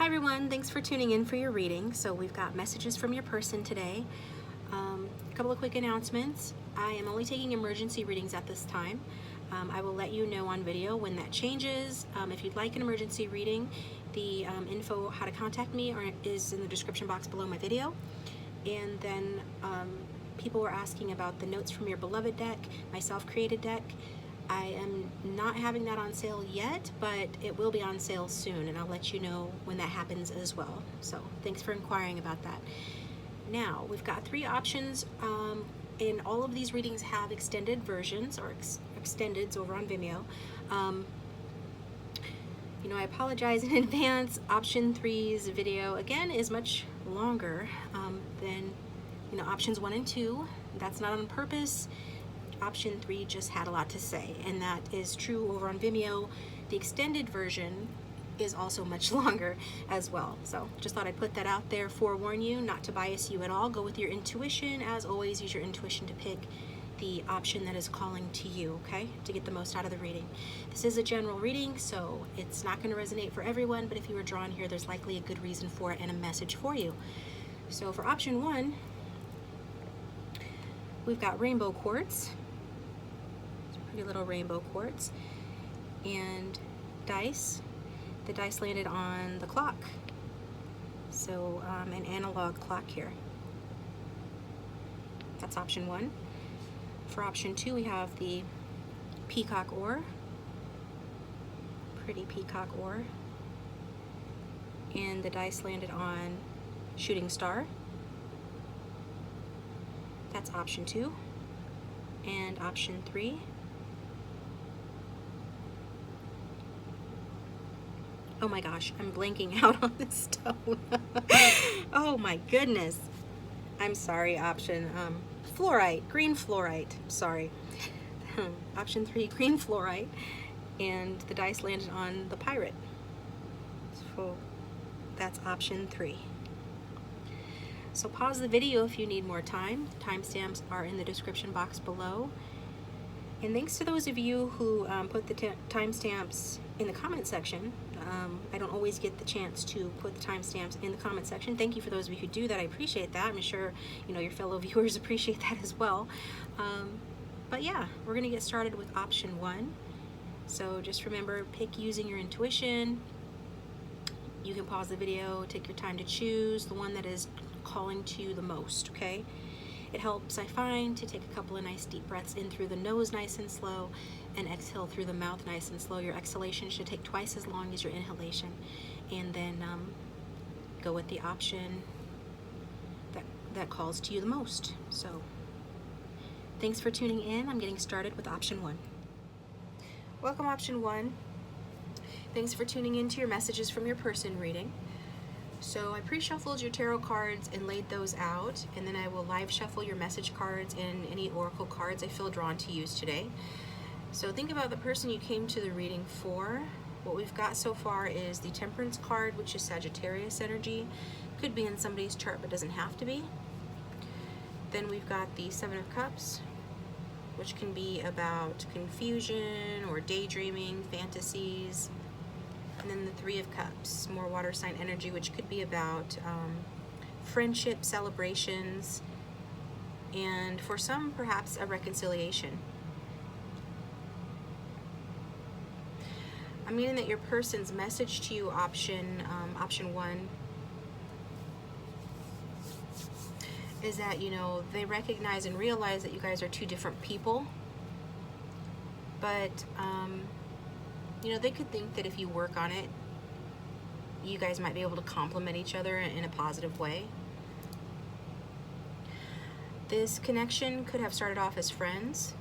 everyone, thanks for tuning in for your reading. So we've got messages from your person today. A couple of quick announcements. I am only taking emergency readings at this time. I will let you know on video when that changes. If you'd like an emergency reading, the info how to contact me is in the description box below my video. And then people were asking about the Notes from Your Beloved deck, my self-created deck. I am not having that on sale yet, but it will be on sale soon, and I'll let you know when that happens as well. So thanks for inquiring about that. Now, we've got 3 options, and all of these readings have extended versions, or extendeds over on Vimeo. I apologize in advance. Option 3's video, again, is much longer than, options 1 and 2. That's not on purpose. Option 3 just had a lot to say, and that is true over on Vimeo. The extended version is also much longer as well. So just thought I'd put that out there, forewarn you, not to bias you at all. Go with your intuition. As always, use your intuition to pick the option that is calling to you, okay, to get the most out of the reading. This is a general reading, so it's not going to resonate for everyone, but if you were drawn here, there's likely a good reason for it and a message for you. So for option 1, we've got rainbow quartz. Little rainbow quartz and dice. The dice landed on the clock, so an analog clock here. That's option 1. For option 2, we have the peacock ore, pretty peacock ore, and the dice landed on shooting star. That's option 2. And option 3, oh my gosh, I'm blanking out on this stone. Oh my goodness. I'm sorry, option fluorite, green fluorite, sorry. Option 3, green fluorite, and the dice landed on the pirate. So that's option 3. So pause the video if you need more time. The timestamps are in the description box below. And thanks to those of you who put the timestamps in the comment section. I don't always get the chance to put the timestamps in the comment section. Thank you for those of you who do that. I appreciate that. I'm sure your fellow viewers appreciate that as well. But yeah, we're going to get started with option 1. So just remember, pick using your intuition. You can pause the video, take your time to choose the one that is calling to you the most, okay? It helps, I find, to take a couple of nice deep breaths in through the nose nice and slow, and exhale through the mouth nice and slow. Your exhalation should take twice as long as your inhalation. And then go with the option that calls to you the most. So thanks for tuning in. I'm getting started with option 1. Welcome, option 1. Thanks for tuning in to your messages from your person reading. So I pre-shuffled your tarot cards and laid those out, and then I will live shuffle your message cards and any oracle cards I feel drawn to use today. So think about the person you came to the reading for. What we've got so far is the Temperance card, which is Sagittarius energy. Could be in somebody's chart, but doesn't have to be. Then we've got the 7 of Cups, which can be about confusion or daydreaming, fantasies. And then the 3 of Cups, more water sign energy, which could be about friendship, celebrations, and for some, perhaps a reconciliation. I'm meaning that your person's message to you, option 1, is that, they recognize and realize that you guys are 2 different people, but they could think that if you work on it, you guys might be able to complement each other in a positive way. This connection could have started off as friends.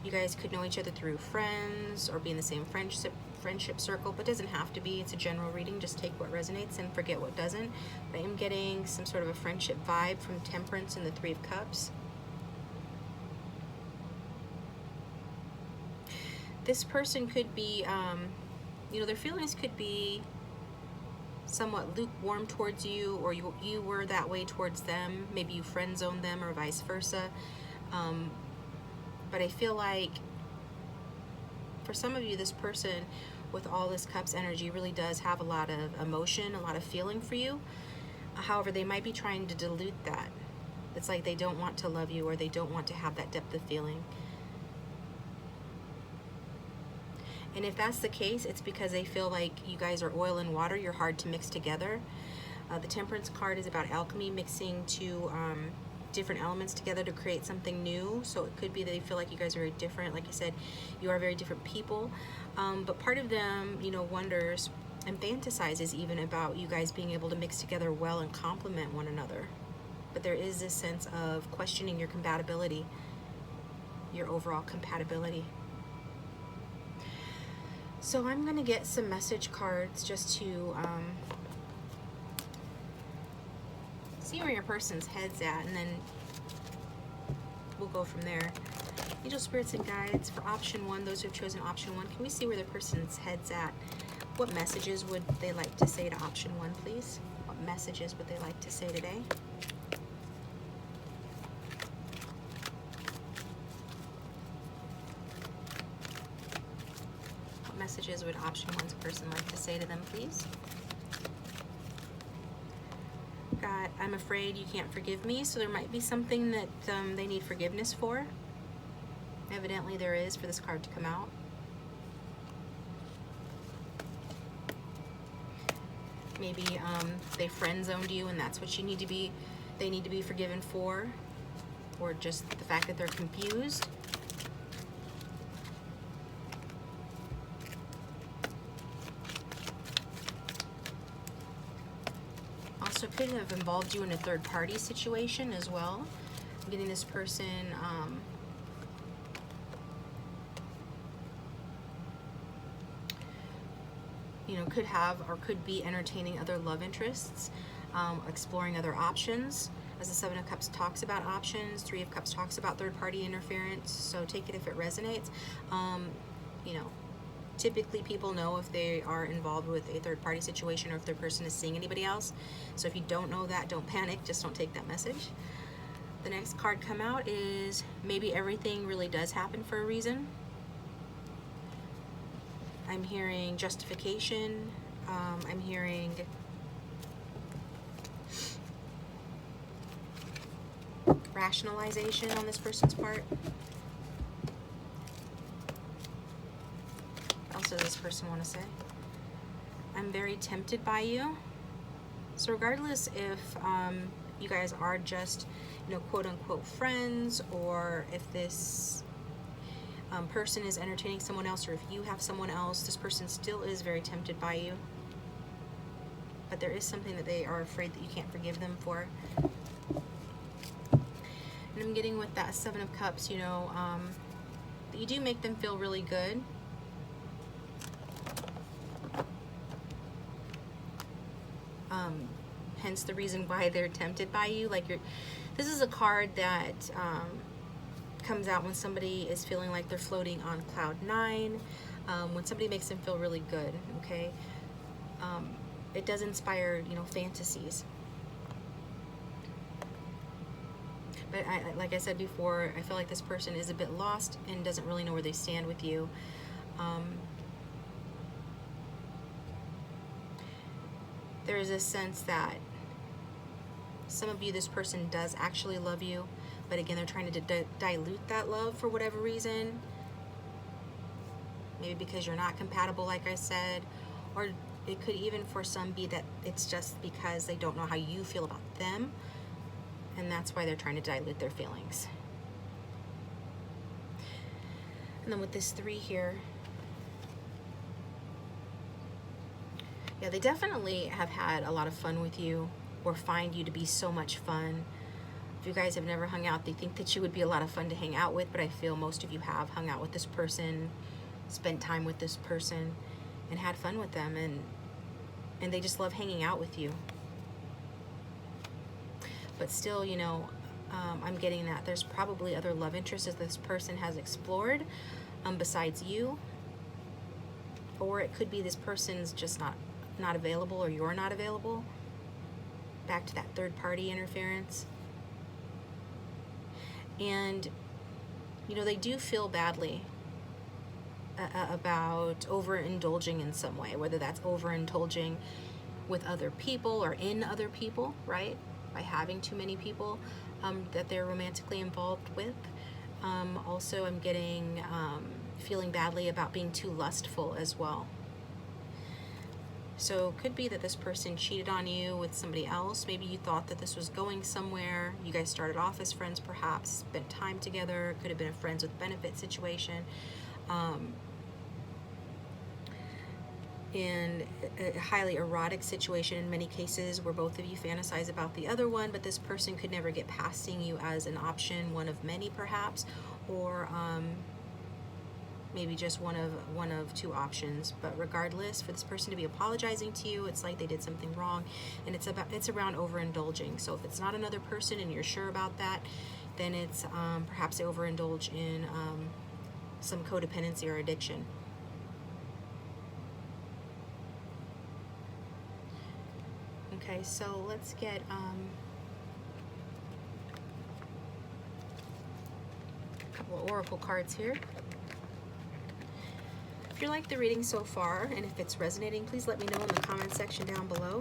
You guys could know each other through friends or be in the same friendship circle, but doesn't have to be. It's a general reading. Just take what resonates and forget what doesn't. But I am getting some sort of a friendship vibe from Temperance and the 3 of Cups. This person could be, their feelings could be somewhat lukewarm towards you, or you were that way towards them. Maybe you friend zoned them or vice versa. But I feel like for some of you, this person with all this Cups energy, really does have a lot of emotion, a lot of feeling for you. However, they might be trying to dilute that. It's like they don't want to love you, or they don't want to have that depth of feeling. And if that's the case, it's because they feel like you guys are oil and water. You're hard to mix together. The Temperance card is about alchemy, mixing two different elements together to create something new. So it could be that they feel like you guys are very different. Like I said, you are very different people. But part of them, you know, wonders and fantasizes even about you guys being able to mix together well and complement one another. But there is this sense of questioning your compatibility, your overall compatibility. So I'm going to get some message cards just to see where your person's head's at, and then we'll go from there. Angel Spirits and Guides for option 1, those who have chosen option 1, can we see where the person's head's at? What messages would they like to say to option 1, please? What messages would they like to say today? What messages would option 1's person like to say to them, please? Got, I'm afraid you can't forgive me, so there might be something that they need forgiveness for. Evidently there is, for this card to come out. Maybe they friend zoned you, and that's what you need to be, they need to be forgiven for, or just the fact that they're confused. Also could have involved you in a third party situation as well. I'm getting this person you know, could have or could be entertaining other love interests, exploring other options. As the Seven of Cups talks about options, Three of Cups talks about third-party interference, so take it if it resonates. You know, typically people know if they are involved with a third-party situation or if their person is seeing anybody else. So if you don't know that, don't panic, just don't take that message. The next card come out is maybe everything really does happen for a reason. I'm hearing justification. I'm hearing rationalization on this person's part. What else does this person want to say? I'm very tempted by you. So regardless if you guys are just, you know, quote unquote friends, or if this person is entertaining someone else, or if you have someone else, this person still is very tempted by you. But there is something that they are afraid that you can't forgive them for. And I'm getting with that Seven of Cups, you know, that you do make them feel really good. Hence the reason why they're tempted by you. Like this is a card that comes out when somebody is feeling like they're floating on cloud 9, when somebody makes them feel really good, okay? It does inspire, you know, fantasies. But like I said before, I feel like this person is a bit lost and doesn't really know where they stand with you. There is a sense that some of you, this person does actually love you, but again, they're trying to dilute that love for whatever reason. Maybe because you're not compatible, like I said, or it could even for some be that it's just because they don't know how you feel about them, and that's why they're trying to dilute their feelings. And then with this 3 here, yeah, they definitely have had a lot of fun with you, or find you to be so much fun. If you guys have never hung out, they think that you would be a lot of fun to hang out with, but I feel most of you have hung out with this person, spent time with this person, and had fun with them, and they just love hanging out with you. But still, you know, I'm getting that there's probably other love interests that this person has explored besides you, or it could be this person's just not available, or you're not available. Back to that third party interference. And you know, they do feel badly about overindulging in some way, whether that's overindulging with other people or in other people, right? By having too many people that they're romantically involved with. Also, I'm getting feeling badly about being too lustful as well. So it could be that this person cheated on you with somebody else. Maybe you thought that this was going somewhere. You guys started off as friends, perhaps, spent time together. It could have been a friends with benefit situation. In a highly erotic situation in many cases where both of you fantasize about the other one, but this person could never get past seeing you as an option, one of many perhaps, or maybe just one of two options. But regardless, for this person to be apologizing to you, it's like they did something wrong, and it's around overindulging. So if it's not another person and you're sure about that, then it's perhaps they overindulge in some codependency or addiction. Okay, so let's get a couple of oracle cards here. If you like the reading so far, and if it's resonating, please let me know in the comment section down below.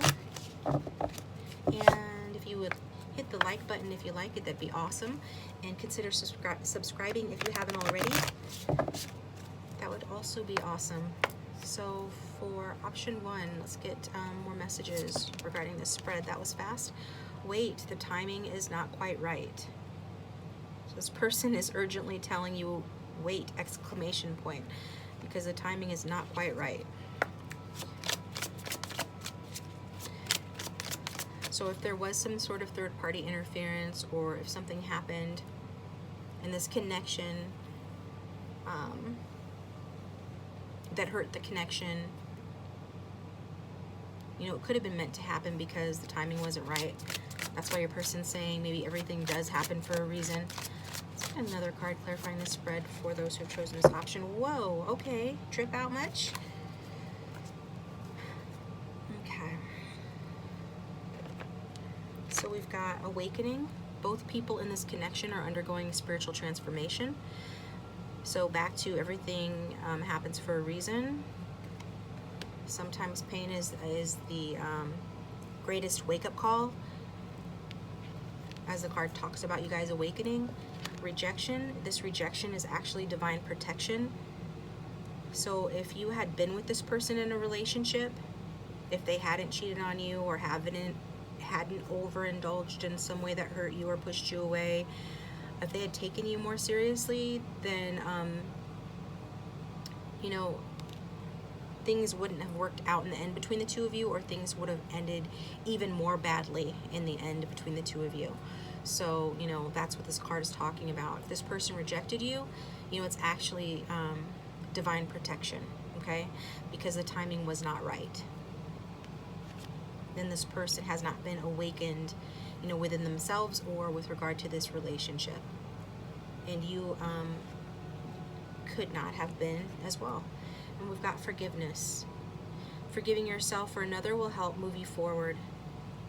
And if you would hit the like button if you like it, that'd be awesome. And consider subscribing if you haven't already. That would also be awesome. So for option 1, let's get more messages regarding this spread. That was fast. Wait, the timing is not quite right. So this person is urgently telling you, wait, exclamation point, because the timing is not quite right. So if there was some sort of third-party interference, or if something happened in this connection that hurt the connection, you know, it could have been meant to happen because the timing wasn't right. That's why your person's saying maybe everything does happen for a reason. Let's get another card clarifying the spread for those who have chosen this option. Whoa, okay. Trip out much? Okay. So we've got awakening. Both people in this connection are undergoing spiritual transformation. So back to everything happens for a reason. Sometimes pain is the greatest wake-up call, as the card talks about you guys awakening. Rejection. This rejection is actually divine protection. So if you had been with this person in a relationship, if they hadn't cheated on you or hadn't overindulged in some way that hurt you or pushed you away, if they had taken you more seriously, then you know, things wouldn't have worked out in the end between the two of you, or things would have ended even more badly in the end between the two of you. So, you know, that's what this card is talking about. If this person rejected you, you know, it's actually divine protection, okay? Because the timing was not right. Then this person has not been awakened, you know, within themselves or with regard to this relationship. And you could not have been as well. And we've got forgiveness. Forgiving yourself or another will help move you forward.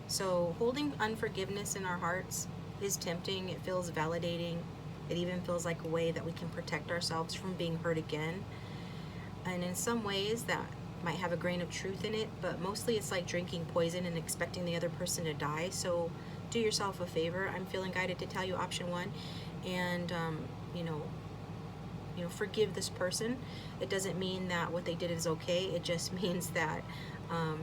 So holding unforgiveness in our hearts is tempting. It feels validating. It even feels like a way that we can protect ourselves from being hurt again. And in some ways that might have a grain of truth in it, but mostly it's like drinking poison and expecting the other person to die. So do yourself a favor. I'm feeling guided to tell you option 1, and you know, forgive this person. It doesn't mean that what they did is okay. It just means that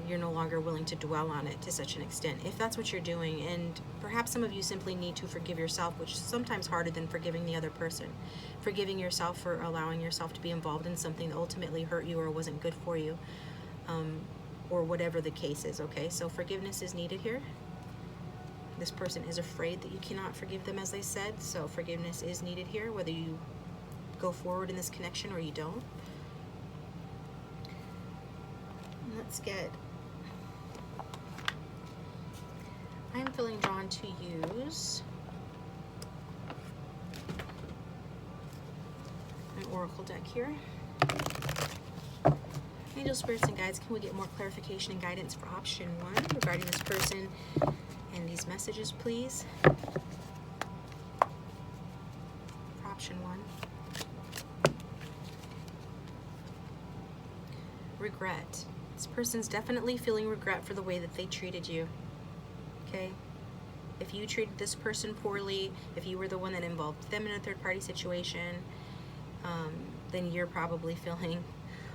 you're no longer willing to dwell on it to such an extent, if that's what you're doing. And perhaps some of you simply need to forgive yourself, which is sometimes harder than forgiving the other person. Forgiving yourself for allowing yourself to be involved in something that ultimately hurt you or wasn't good for you, or whatever the case is, okay? So forgiveness is needed here. This person is afraid that you cannot forgive them, as they said, so forgiveness is needed here, whether you go forward in this connection or you don't. Let's get, I'm feeling drawn to use an oracle deck here. Angel, spirits, and guides, can we get more clarification and guidance for option 1 regarding this person and these messages, please? For option 1. regret. This person's definitely feeling regret for the way that they treated you. Okay? If you treated this person poorly, if you were the one that involved them in a third-party situation, then you're probably feeling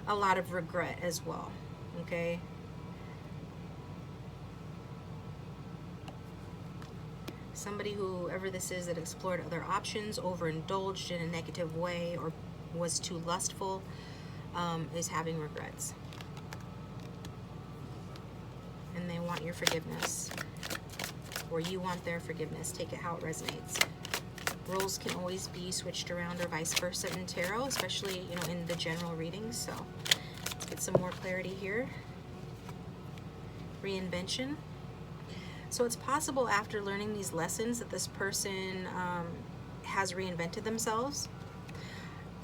a lot of regret as well. Okay? Somebody, whoever this is, that explored other options, overindulged in a negative way, or was too lustful, is having regrets. And they want your forgiveness, or you want their forgiveness. Take it how it resonates. Roles can always be switched around or vice versa in tarot, especially, you know, in the general readings. So let's get some more clarity here. Reinvention. So it's possible after learning these lessons that this person has reinvented themselves.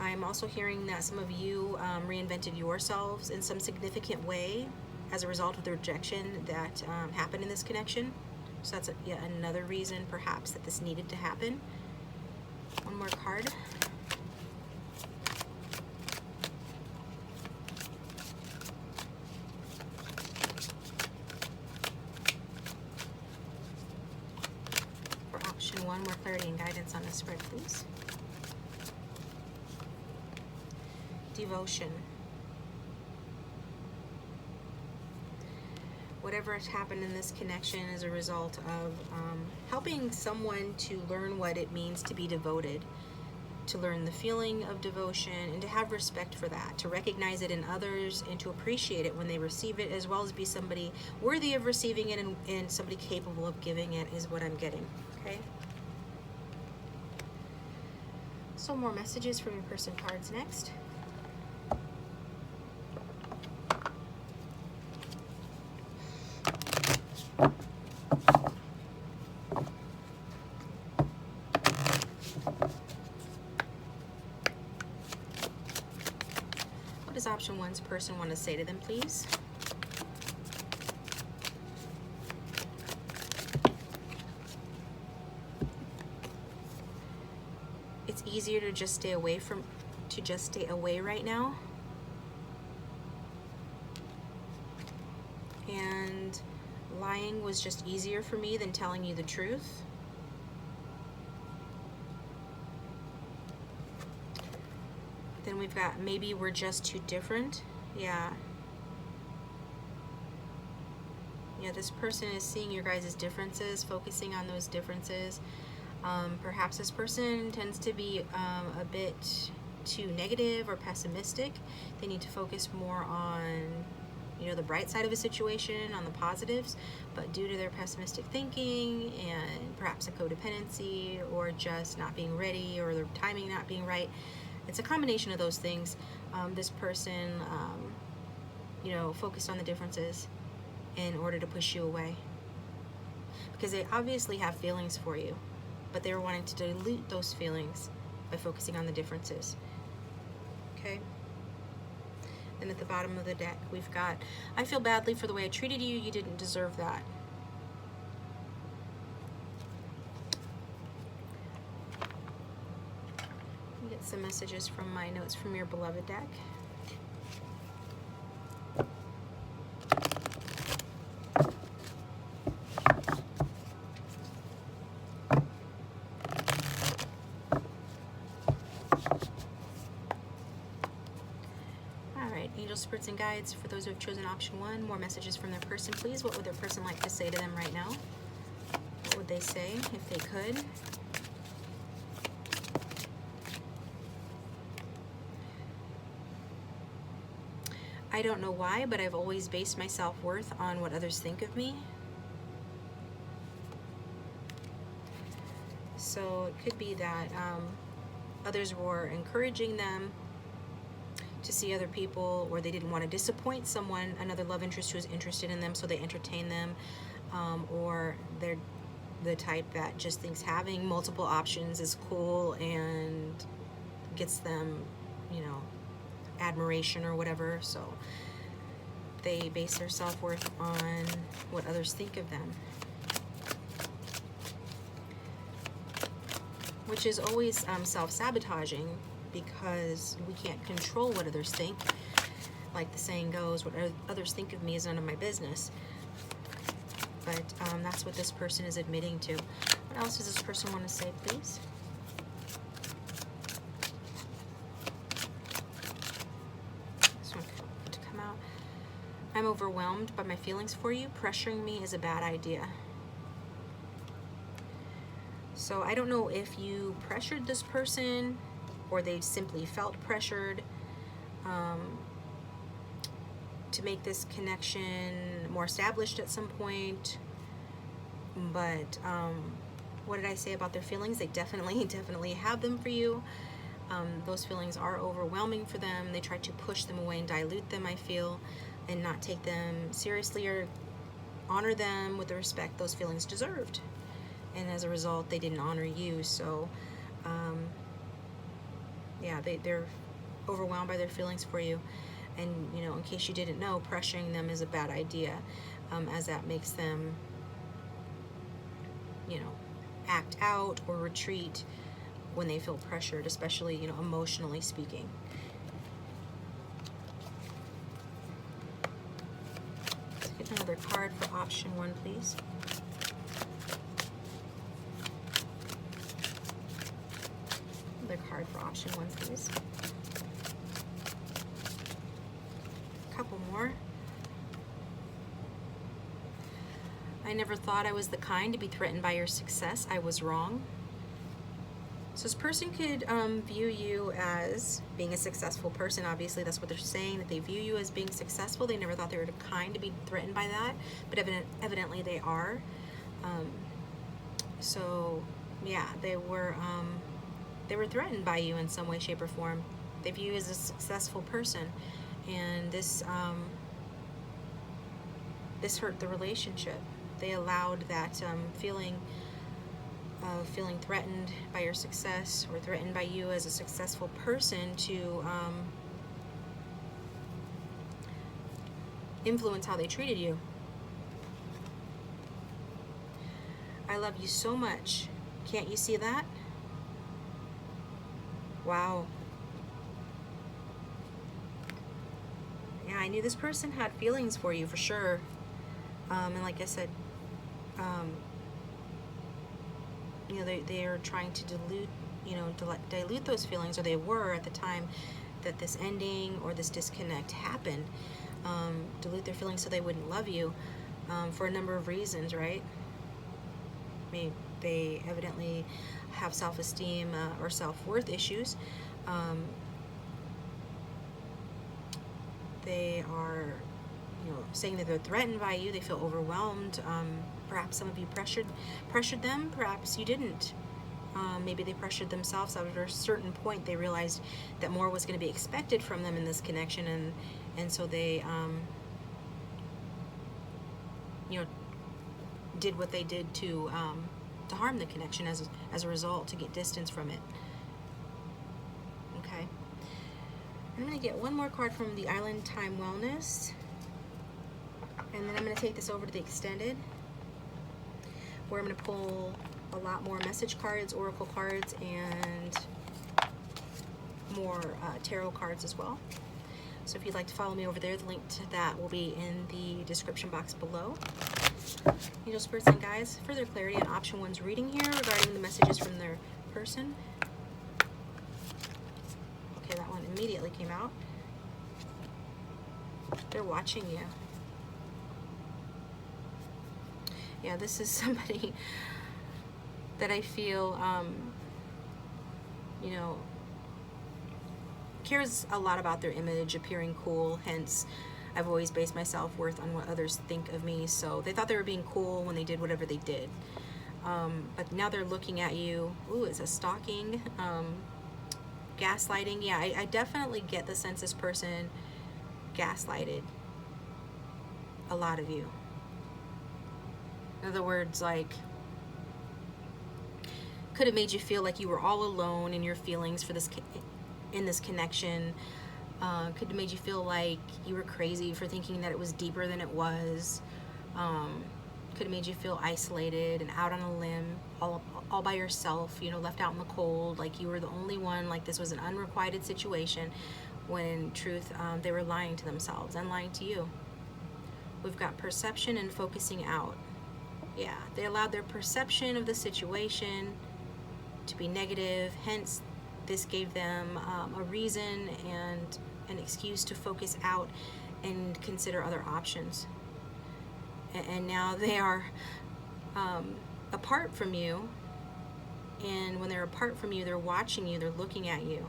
I'm also hearing that some of you reinvented yourselves in some significant way as a result of the rejection that happened in this connection. So that's yet another reason perhaps that this needed to happen. One more card. For option 1, more clarity and guidance on the spread, please. Devotion. Whatever has happened in this connection is a result of helping someone to learn what it means to be devoted, to learn the feeling of devotion, and to have respect for that, to recognize it in others, and to appreciate it when they receive it, as well as be somebody worthy of receiving it and somebody capable of giving it, is what I'm getting. Okay? So more messages from your person cards next. What does option 1's person want to say to them, please? It's easier to just stay away right now. And lying was just easier for me than telling you the truth. Then we've got maybe we're just too different. Yeah, this person is seeing your guys' differences, focusing on those differences. Perhaps this person tends to be a bit too negative or pessimistic. They need to focus more on, you know, the bright side of a situation, on the positives, but due to their pessimistic thinking and perhaps a codependency, or just not being ready, or their timing not being right, it's a combination of those things. This person, you know, focused on the differences in order to push you away, because they obviously have feelings for you, but they were wanting to dilute those feelings by focusing on the differences. Okay? And at the bottom of the deck, we've got, I feel badly for the way I treated you. You didn't deserve that. Get some messages from my notes from your beloved deck. Angels, spirits, and guides, for those who have chosen option 1, more messages from their person, please. What would their person like to say to them right now? What would they say if they could? I don't know why, but I've always based my self-worth on what others think of me. So it could be that others were encouraging them to see other people, or they didn't want to disappoint someone, another love interest who was interested in them, so they entertain them, or they're the type that just thinks having multiple options is cool and gets them, you know, admiration or whatever. So they base their self-worth on what others think of them, which is always self-sabotaging, because we can't control what others think. like the saying goes, what others think of me is none of my business. But that's what this person is admitting to. What else does this person want to say, please? This one to come out. I'm overwhelmed by my feelings for you. Pressuring me is a bad idea. So I don't know if you pressured this person or they simply felt pressured to make this connection more established at some point. But what did I say about their feelings? They definitely have them for you. Those feelings are overwhelming for them. They try to push them away and dilute them, I feel, and not take them seriously or honor them with the respect those feelings deserved. And as a result, they didn't honor you. So yeah, they're overwhelmed by their feelings for you. And, you know, in case you didn't know, pressuring them is a bad idea, as that makes them, you know, act out or retreat when they feel pressured, especially, you know, emotionally speaking. Let's get another card for option 1, please. Another card for option 1, please. A couple more. I never thought I was the kind to be threatened by your success. I was wrong. So this person could view you as being a successful person. Obviously, that's what they're saying, that they view you as being successful. They never thought they were the kind to be threatened by that, but evidently they are. So yeah, they were threatened by you in some way, shape, or form. They view you as a successful person, and this hurt the relationship. They allowed that feeling of feeling threatened by your success or threatened by you as a successful person to influence how they treated you. I love you so much. Can't you see that? Wow. Yeah, I knew this person had feelings for you for sure. And like I said, you know, they are trying to dilute those feelings, or they were at the time that this ending or this disconnect happened. Dilute their feelings so they wouldn't love you, for a number of reasons, right? They evidently have self-esteem or self-worth issues. They are, you know, saying that they're threatened by you. They feel overwhelmed. Perhaps some of you pressured them. Perhaps you didn't. Maybe they pressured themselves. After a certain point, they realized that more was going to be expected from them in this connection, and so they, you know, did what they did to harm the connection as a result, to get distance from it. Okay. I'm going to get one more card from the Island Time Wellness, and then I'm going to take this over to the extended, where I'm going to pull a lot more message cards, oracle cards, and more tarot cards as well. So if you'd like to follow me over there, the link to that will be in the description box below. Angel, spirits, and guides, further clarity on option 1's reading here regarding the messages from their person. Okay, that one immediately came out. They're watching you. Yeah, this is somebody that I feel, you know, cares a lot about their image, appearing cool. Hence, I've always based my self-worth on what others think of me. So they thought they were being cool when they did whatever they did. But now they're looking at you. Ooh, it's a stalking, gaslighting. Yeah, I definitely get the sense this person gaslighted a lot of you. In other words, like, could have made you feel like you were all alone in your feelings for this in this connection. Could have made you feel like you were crazy for thinking that it was deeper than it was. Could have made you feel isolated and out on a limb, all by yourself, you know, left out in the cold, like you were the only one, like this was an unrequited situation. when in truth they were lying to themselves and lying to you. We've got perception and focusing out. Yeah, they allowed their perception of the situation to be negative, hence this gave them a reason and an excuse to focus out and consider other options. And now they are apart from you, and when they're apart from you, they're watching you, they're looking at you.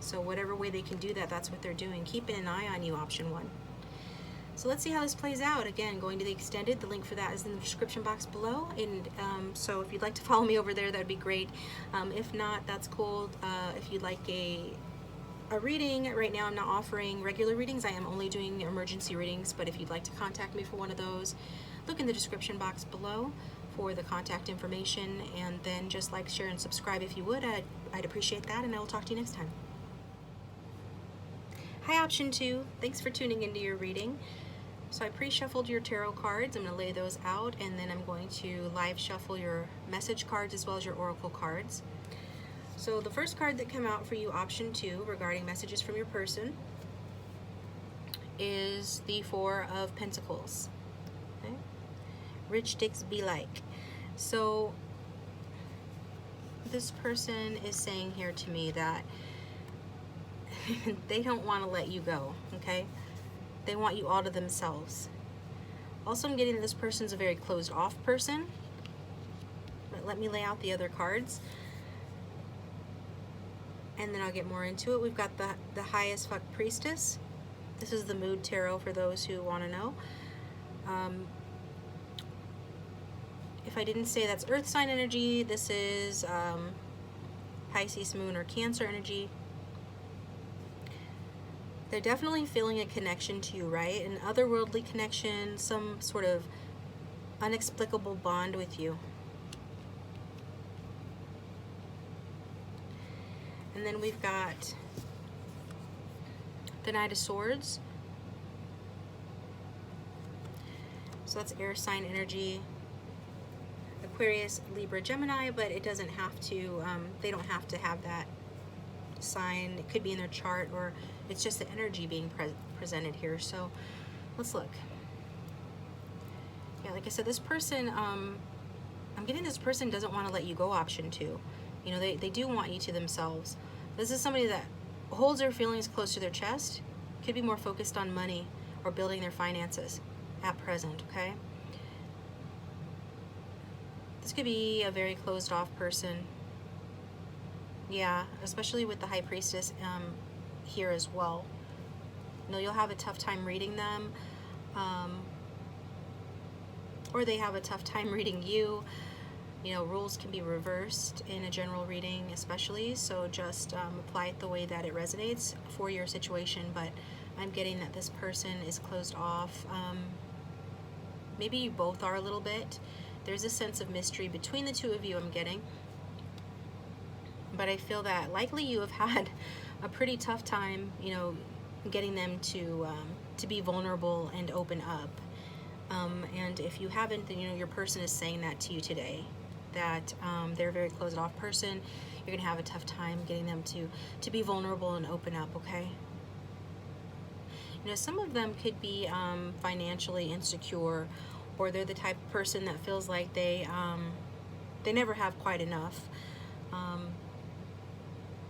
So whatever way they can do that, that's what they're doing, keeping an eye on you, option 1. So let's see how this plays out. Again, going to the extended, the link for that is in the description box below. And so if you'd like to follow me over there, that'd be great. If not, that's cool. If you'd like a reading, right now I'm not offering regular readings. I am only doing emergency readings. But if you'd like to contact me for one of those, look in the description box below for the contact information. And then just like, share, and subscribe if you would. I'd appreciate that. And I will talk to you next time. Hi, option 2. Thanks for tuning into your reading. So I pre-shuffled your tarot cards. I'm going to lay those out, and then I'm going to live shuffle your message cards as well as your oracle cards. So the first card that came out for you, option 2, regarding messages from your person, is the 4 of Pentacles. Okay? Rich dicks be like. So this person is saying here to me that they don't want to let you go, okay? They want you all to themselves. Also, I'm getting that this person's a very closed off person. But let me lay out the other cards, and then I'll get more into it. We've got the highest fuck priestess. This is the mood tarot for those who want to know. If I didn't say, that's earth sign energy. This is Pisces moon or Cancer energy. They're definitely feeling a connection to you, right? An otherworldly connection, some sort of inexplicable bond with you. And then we've got the Knight of Swords. So that's air sign energy. Aquarius, Libra, Gemini, but it doesn't have to, they don't have to have that sign. It could be in their chart, or it's just the energy being presented here. So let's look. Yeah, like I said, this person, I'm getting this person doesn't want to let you go, option 2. You know, they do want you to themselves. This is somebody that holds their feelings close to their chest, could be more focused on money or building their finances at present, okay? This could be a very closed off person. Yeah, especially with the High Priestess here as well. You know, you'll have a tough time reading them, or they have a tough time reading you. You know, rules can be reversed in a general reading especially, so just apply it the way that it resonates for your situation. But I'm getting that this person is closed off. Maybe you both are a little bit. There's a sense of mystery between the two of you, I'm getting. But I feel that likely you have had a pretty tough time, you know, getting them to be vulnerable and open up. And if you haven't, then, you know, your person is saying that to you today, that they're a very closed off person. You're going to have a tough time getting them to be vulnerable and open up, okay? You know, some of them could be financially insecure, or they're the type of person that feels like they never have quite enough.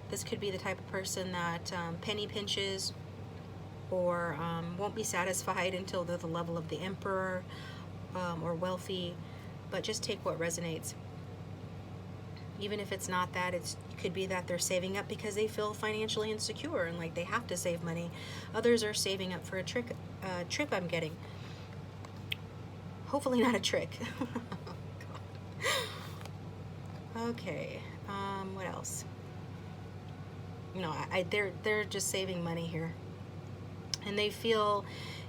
This could be the type of person that penny pinches, or won't be satisfied until they're the level of the emperor, or wealthy. But just take what resonates. Even if it's not that, it could be that they're saving up because they feel financially insecure and like they have to save money. Others are saving up for a trip I'm getting. Hopefully not a trick. Okay, what else? You know, they're just saving money here, and they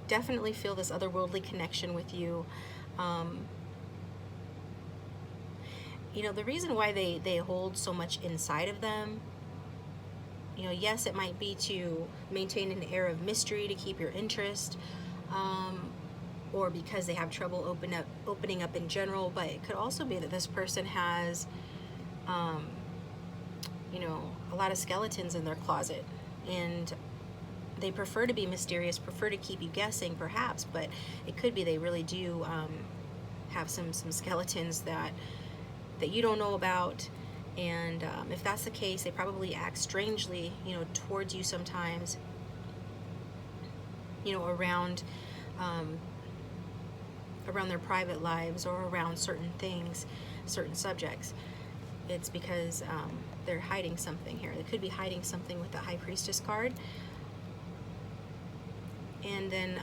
definitely feel this otherworldly connection with you. You know, the reason why they hold so much inside of them, you know, yes, it might be to maintain an air of mystery, to keep your interest, or because they have trouble opening up in general. But it could also be that this person has, you know, a lot of skeletons in their closet, and they prefer to be mysterious, prefer to keep you guessing perhaps, but it could be they really do have some skeletons that you don't know about. And if that's the case, they probably act strangely, you know, towards you sometimes, you know, around their private lives or around certain things, certain subjects. It's because they're hiding something here. They could be hiding something with the High Priestess card. And then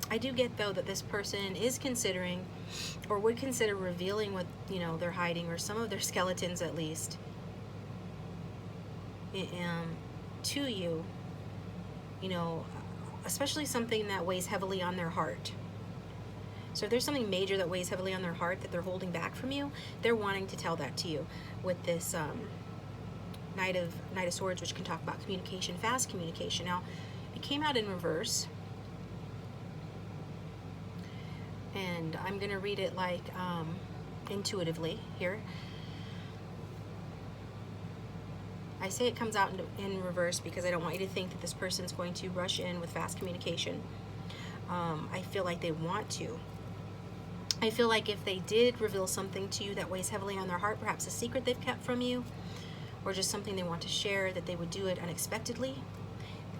I do get, though, that this person is considering or would consider revealing what, you know, they're hiding, or some of their skeletons at least, to you, you know, especially something that weighs heavily on their heart. So if there's something major that weighs heavily on their heart that they're holding back from you, they're wanting to tell that to you with this Knight of Swords, which can talk about communication, fast communication. Now, it came out in reverse, and I'm going to read it like intuitively here. I say it comes out in reverse because I don't want you to think that this person's going to rush in with fast communication. I feel like they want to. I feel like if they did reveal something to you that weighs heavily on their heart, perhaps a secret they've kept from you, or just something they want to share, that they would do it unexpectedly,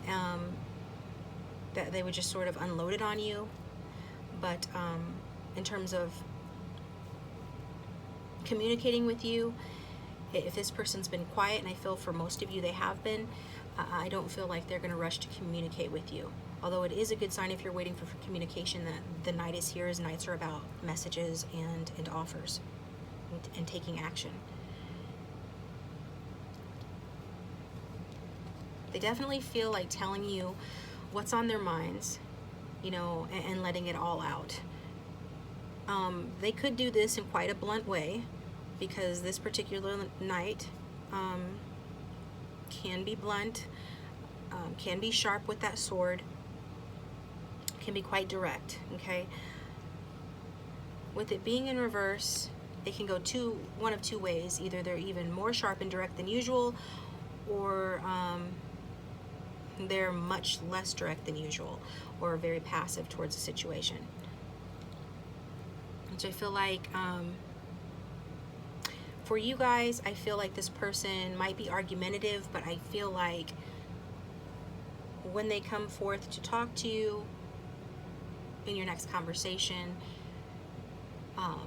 that they would just sort of unload it on you. But in terms of communicating with you, if this person's been quiet, and I feel for most of you they have been, I don't feel like they're going to rush to communicate with you. Although it is a good sign if you're waiting for communication that the Knight is here, as Knights are about messages and offers and taking action. They definitely feel like telling you what's on their minds, you know, and letting it all out. They could do this in quite a blunt way, because this particular Knight can be blunt, can be sharp with that sword, can be quite direct, okay? With it being in reverse, it can go one of two ways. Either they're even more sharp and direct than usual, or they're much less direct than usual, or very passive towards the situation. Which I feel like, for you guys, I feel like this person might be argumentative, but I feel like when they come forth to talk to you in your next conversation, I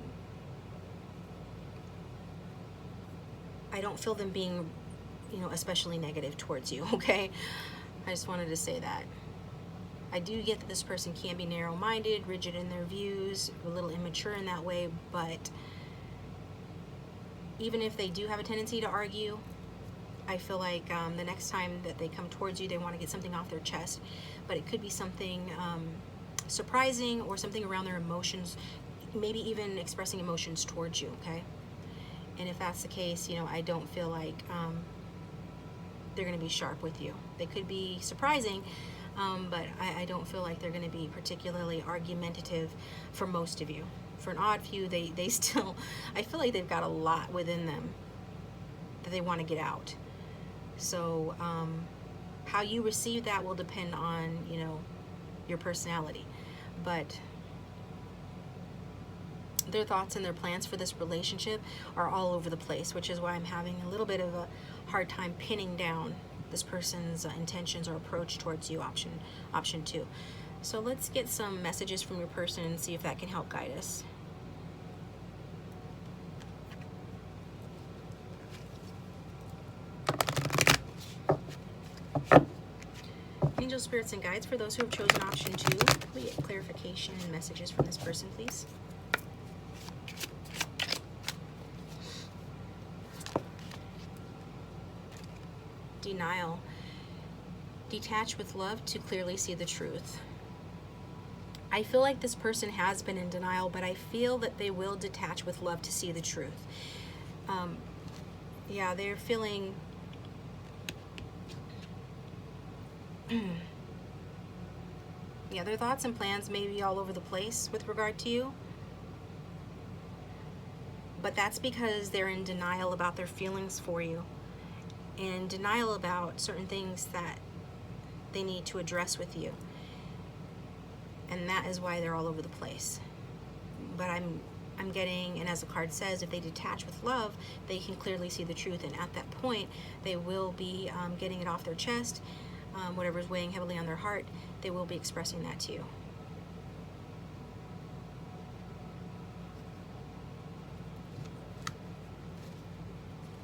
don't feel them being, you know, especially negative towards you, okay? I just wanted to say that. I do get that this person can be narrow-minded, rigid in their views, a little immature in that way, but even if they do have a tendency to argue, I feel like the next time that they come towards you, they want to get something off their chest, but it could be something surprising or something around their emotions, maybe even expressing emotions towards you, okay? And if that's the case, you know, I don't feel like they're going to be sharp with you. They could be surprising, but I don't feel like they're going to be particularly argumentative for most of you. For an odd few, they still, I feel like they've got a lot within them that they want to get out. So how you receive that will depend on, you know, your personality. But their thoughts and their plans for this relationship are all over the place, which is why I'm having a little bit of a hard time pinning down this person's intentions or approach towards you, option 2. So let's get some messages from your person and see if that can help guide us. Angel, spirits, and guides, for those who have chosen option 2, can we get clarification and messages from this person, please? Denial. Detach with love to clearly see the truth. I feel like this person has been in denial, but I feel that they will detach with love to see the truth. Yeah, they're feeling yeah, their thoughts and plans may be all over the place with regard to you. But that's because they're in denial about their feelings for you, and denial about certain things that they need to address with you. And that is why they're all over the place. But I'm getting, and as the card says, if they detach with love, they can clearly see the truth, and at that point they will be getting it off their chest. Whatever's weighing heavily on their heart, they will be expressing that to you.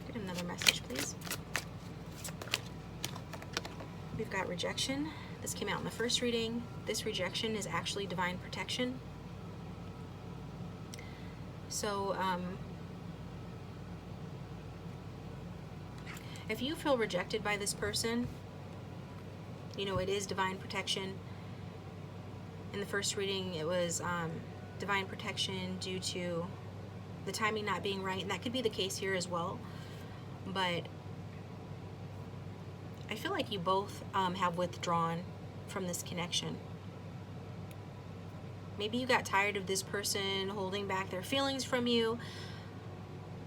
Get another message, please. We've got rejection. This came out in the first reading. This rejection is actually divine protection. So, if you feel rejected by this person, you know, it is divine protection. In the first reading, it was divine protection due to the timing not being right, and that could be the case here as well. But I feel like you both have withdrawn from this connection. Maybe you got tired of this person holding back their feelings from you.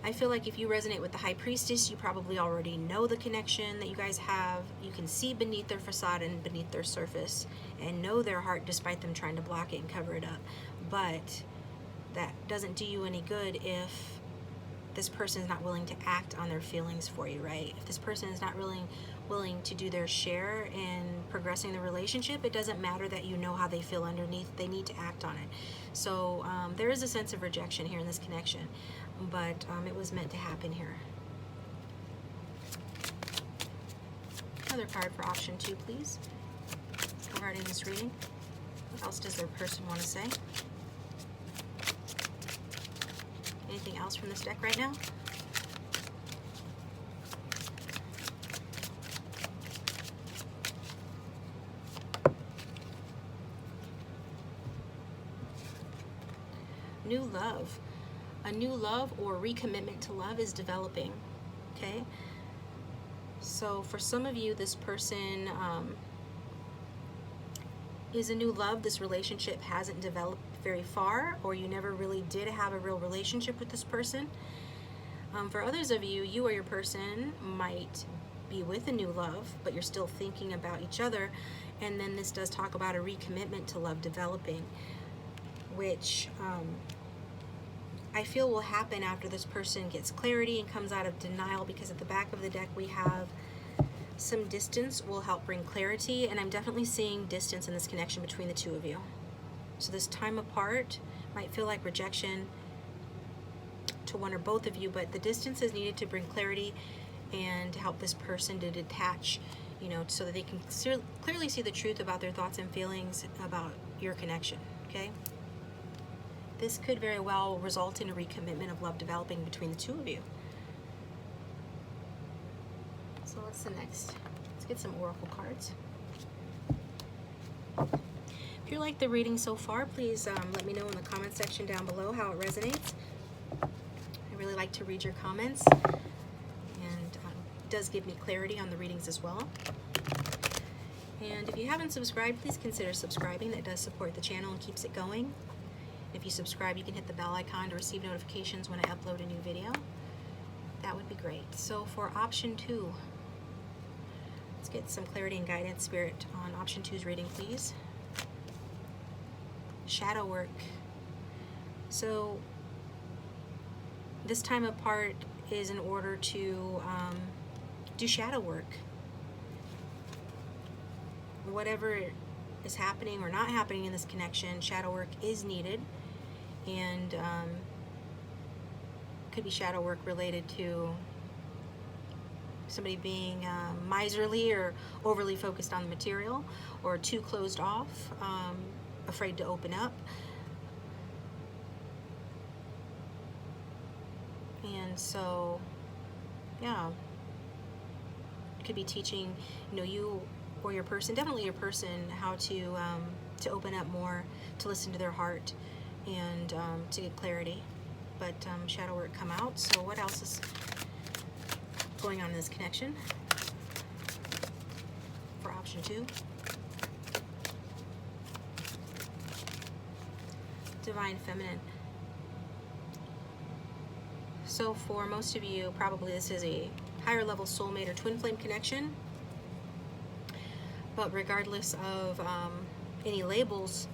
I feel like if you resonate with the High Priestess, you probably already know the connection that you guys have. You can see beneath their facade and beneath their surface and know their heart despite them trying to block it and cover it up. But that doesn't do you any good if this person is not willing to act on their feelings for you, right? If this person is not really willing to do their share in progressing the relationship, it doesn't matter that you know how they feel underneath. They need to act on it. So there is a sense of rejection here in this connection, but it was meant to happen here. Another card for option 2, please, regarding this reading. What else does their person want to say? Anything else from this deck right now? New love. A new love or recommitment to love is developing, okay? So for some of you, this person is a new love. This relationship hasn't developed very far, or you never really did have a real relationship with this person. For others of you, you or your person might be with a new love, but you're still thinking about each other. And then this does talk about a recommitment to love developing, which I feel will happen after this person gets clarity and comes out of denial, because at the back of the deck we have some distance will help bring clarity, and I'm definitely seeing distance in this connection between the two of you. So this time apart might feel like rejection to one or both of you, but the distance is needed to bring clarity and to help this person to detach, you know, so that they can clearly see the truth about their thoughts and feelings about your connection, okay? This could very well result in a recommitment of love developing between the two of you. So what's the next? Let's get some oracle cards. If you like the reading so far, please let me know in the comment section down below how it resonates. I really like to read your comments, and it does give me clarity on the readings as well. And if you haven't subscribed, please consider subscribing. That does support the channel and keeps it going. If you subscribe, you can hit the bell icon to receive notifications when I upload a new video. That would be great. So for option 2, let's get some clarity and guidance, Spirit, on option 2's reading, please. Shadow work. So this time apart is in order to do shadow work. Whatever is happening or not happening in this connection, shadow work is needed. And could be shadow work related to somebody being miserly or overly focused on the material, or too closed off, afraid to open up. And so, yeah, could be teaching, you know, you or your person, definitely your person, how to open up more, to listen to their heart, and to get clarity. But shadow work come out. So what else is going on in this connection for option 2? Divine feminine. So for most of you, probably this is a higher level soulmate or twin flame connection. But regardless of any labels,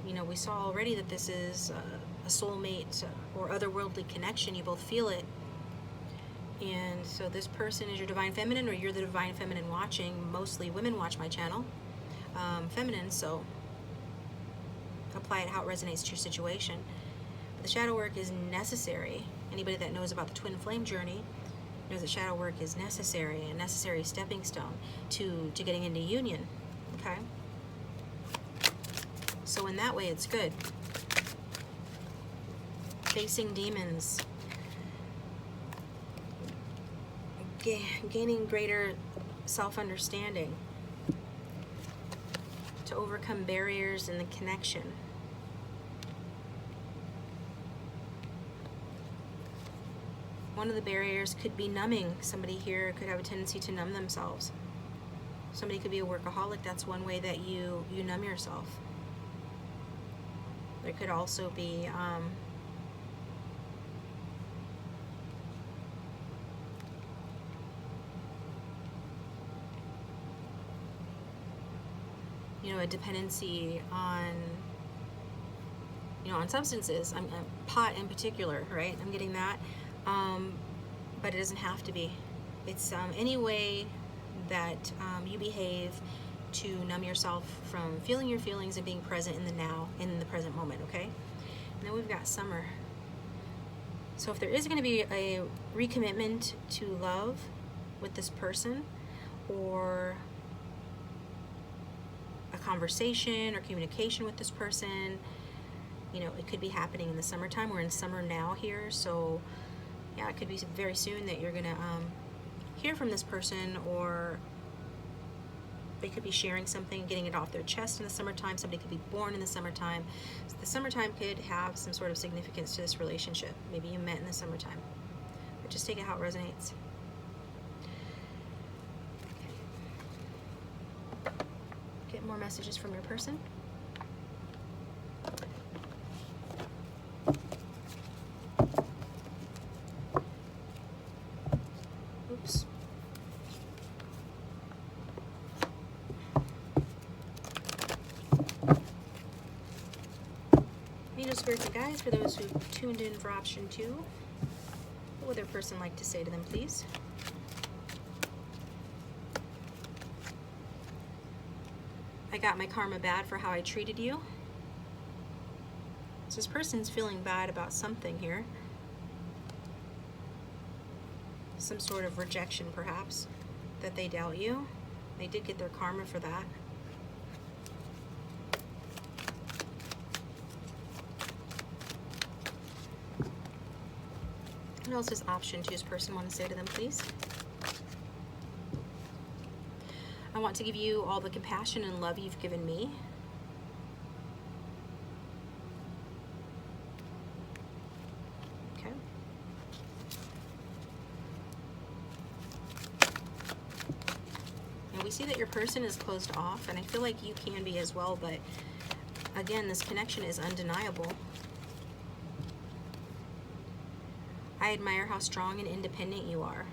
you know, we saw already that this is a soulmate or otherworldly connection. You both feel it. And so this person is your divine feminine, or you're the divine feminine watching. Mostly women watch my channel, feminine, so apply it how it resonates to your situation. But the shadow work is necessary. Anybody that knows about the twin flame journey knows that shadow work is necessary, a necessary stepping stone to getting into union. Okay? So in that way, it's good. Facing demons, gaining greater self-understanding, to overcome barriers in the connection. One of the barriers could be numbing. Somebody here could have a tendency to numb themselves. Somebody could be a workaholic. That's one way that you numb yourself. There could also be you know, a dependency on, you know, on substances. Pot in particular, right? I'm getting that. But it doesn't have to be. It's any way that you behave to numb yourself from feeling your feelings and being present in the now, in the present moment, okay? And then we've got summer. So if there is going to be a recommitment to love with this person, or a conversation or communication with this person, you know, it could be happening in the summertime. We're in summer now here, so yeah, it could be very soon that you're gonna hear from this person, or they could be sharing something, getting it off their chest in the summertime. Somebody could be born in the summertime. So the summertime could have some sort of significance to this relationship. Maybe you met in the summertime. But just take it how it resonates. Okay. Get more messages from your person. Oops. Angel, spirits, and guides, for those who tuned in for option 2, what would their person like to say to them, please? I got my karma bad for how I treated you. So this person's feeling bad about something here. Some sort of rejection, perhaps, that they dealt you. They did get their karma for that. What else does option 2's person want to say to them, please? I want to give you all the compassion and love you've given me. Okay. And we see that your person is closed off, and I feel like you can be as well, but again, this connection is undeniable. I admire how strong and independent you are.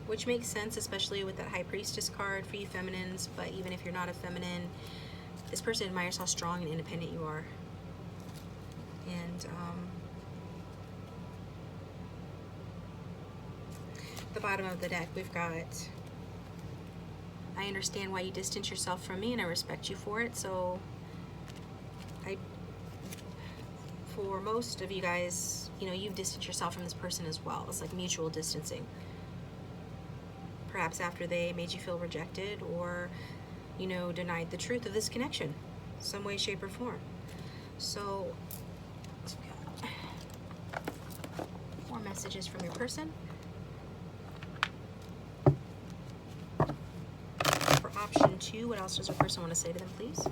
Which makes sense, especially with that High Priestess card for you feminines, but even if you're not a feminine, this person admires how strong and independent you are. And the bottom of the deck, we've got, I understand why you distance yourself from me and I respect you for it. So for most of you guys, you know, you've distanced yourself from this person as well. It's like mutual distancing. Perhaps after they made you feel rejected, or, you know, denied the truth of this connection, some way, shape, or form. So, more messages from your person. For option 2, what else does your person want to say to them, please?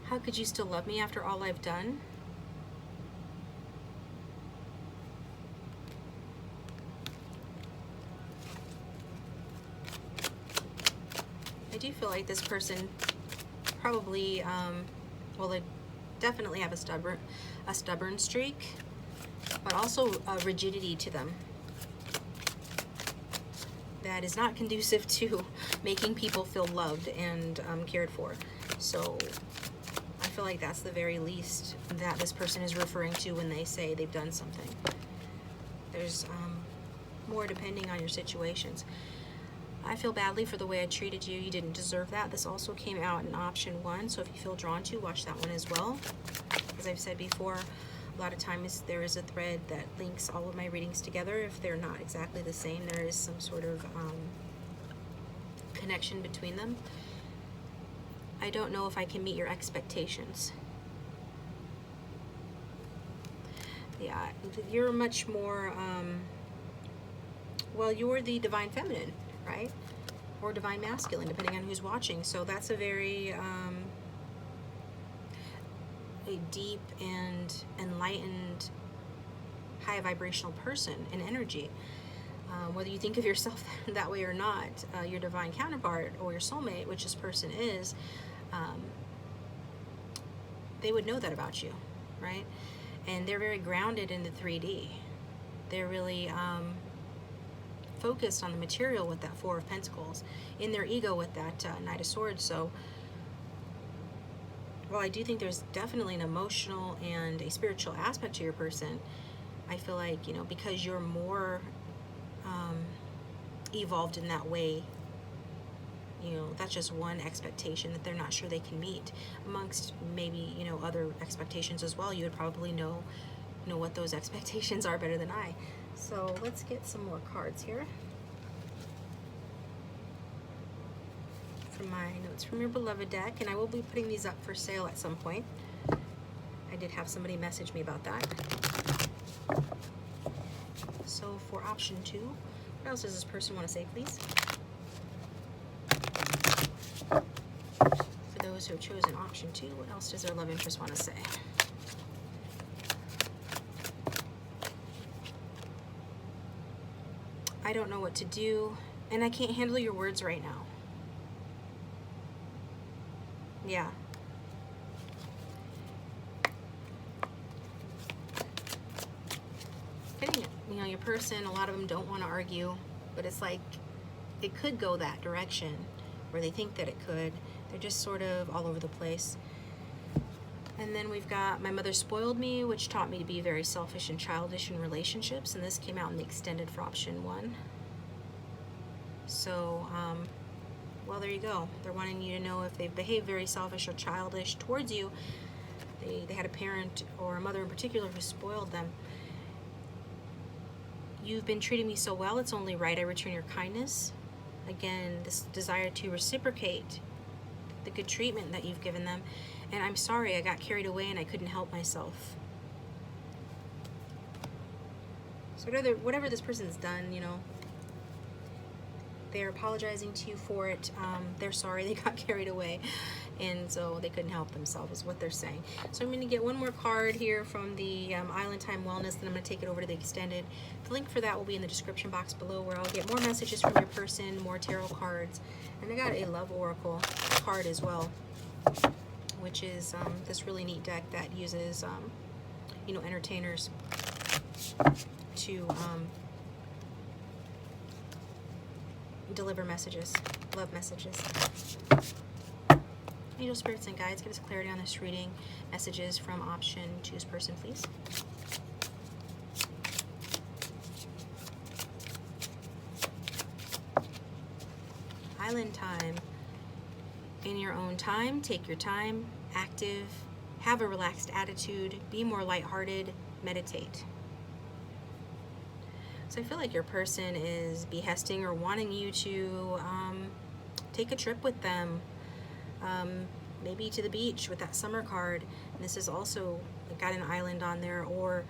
How could you still love me after all I've done? I do feel like this person probably, well, they definitely have a stubborn streak, but also a rigidity to them that is not conducive to making people feel loved and cared for. So I feel like that's the very least that this person is referring to when they say they've done something. There's more depending on your situations. I feel badly for the way I treated you. You didn't deserve that. This also came out in option 1, so if you feel drawn to, watch that one as well. As I've said before, a lot of times there is a thread that links all of my readings together. If they're not exactly the same, there is some sort of connection between them. I don't know if I can meet your expectations. Yeah, you're much more, well, you're the divine feminine, right? Or divine masculine, depending on who's watching. So that's a very a deep and enlightened, high vibrational person in energy. Whether you think of yourself that way or not, your divine counterpart or your soulmate, which this person is, they would know that about you, right? And they're very grounded in the 3D. They're really focused on the material with that 4 of Pentacles, in their ego with that Knight of Swords. So, well, I do think there's definitely an emotional and a spiritual aspect to your person. I feel like, you know, because you're more evolved in that way, you know, that's just one expectation that they're not sure they can meet. Amongst maybe, you know, other expectations as well, you would probably know what those expectations are better than I. So let's get some more cards here from my Notes from Your Beloved deck, and I will be putting these up for sale at some point. I did have somebody message me about that. So for option 2, what else does this person want to say, please? For those who have chosen option 2, what else does their love interest want to say? I don't know what to do, and I can't handle your words right now. Yeah. You know, your person, a lot of them don't want to argue, but it's like it could go that direction, or they think that it could. They're just sort of all over the place. And then we've got my mother spoiled me, which taught me to be very selfish and childish in relationships, and this came out in the extended for option 1. So, well, there you go. They're wanting you to know if they've behaved very selfish or childish towards you. They had a parent or a mother in particular who spoiled them. You've been treating me so well, it's only right I return your kindness. Again, this desire to reciprocate the good treatment that you've given them. And I'm sorry, I got carried away and I couldn't help myself. So whatever this person's done, you know, they're apologizing to you for it. They're sorry they got carried away, and so they couldn't help themselves, is what they're saying. So I'm going to get one more card here from the Island Time Wellness, then I'm going to take it over to the extended. The link for that will be in the description box below, where I'll get more messages from your person, more tarot cards, and I got a Love Oracle card as well, which is this really neat deck that uses, you know, entertainers to deliver messages, love messages. Angel spirits and guides, give us clarity on this reading. Messages from option 2's person, please. Island time. In your own time, take your time, active, have a relaxed attitude, be more lighthearted, meditate. So I feel like your person is behesting or wanting you to take a trip with them, maybe to the beach with that summer card. And this is also got an island on there, or,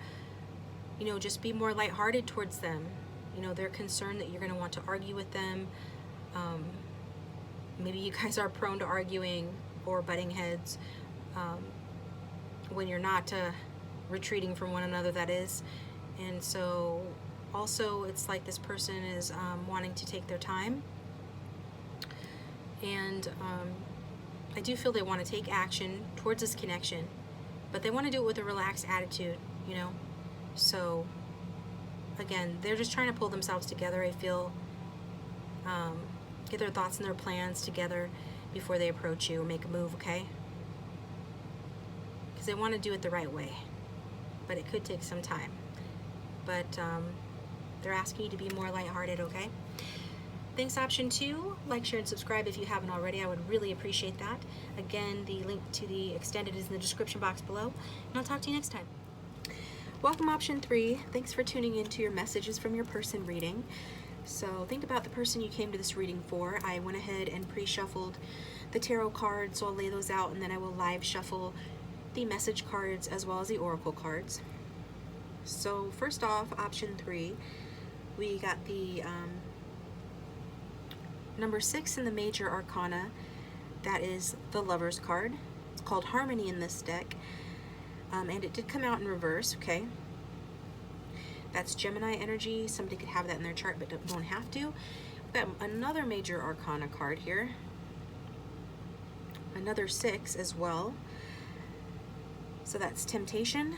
you know, just be more lighthearted towards them. You know, they're concerned that you're going to want to argue with them. Maybe you guys are prone to arguing or butting heads when you're not retreating from one another, that is. And so also it's like this person is wanting to take their time And I do feel they want to take action towards this connection, but they want to do it with a relaxed attitude, you know? So, again, they're just trying to pull themselves together, I feel, get their thoughts and their plans together before they approach you or make a move, okay? Because they want to do it the right way, but it could take some time. But they're asking you to be more lighthearted, okay? Thanks, option 2. Like, share, and subscribe if you haven't already. I would really appreciate that. Again, the link to the extended is in the description box below, and I'll talk to you next time. Welcome, option 3. Thanks for tuning in to your messages from your person reading. So think about the person you came to this reading for. I went ahead and pre-shuffled the tarot cards, so I'll lay those out, and then I will live shuffle the message cards as well as the oracle cards. So first off, option 3, we got the number 6 in the major arcana. That is the Lover's card. It's called Harmony in this deck, and it did come out in reverse, okay? That's Gemini energy. Somebody could have that in their chart but don't have to. We've got another major arcana card here, another 6 as well. So that's Temptation.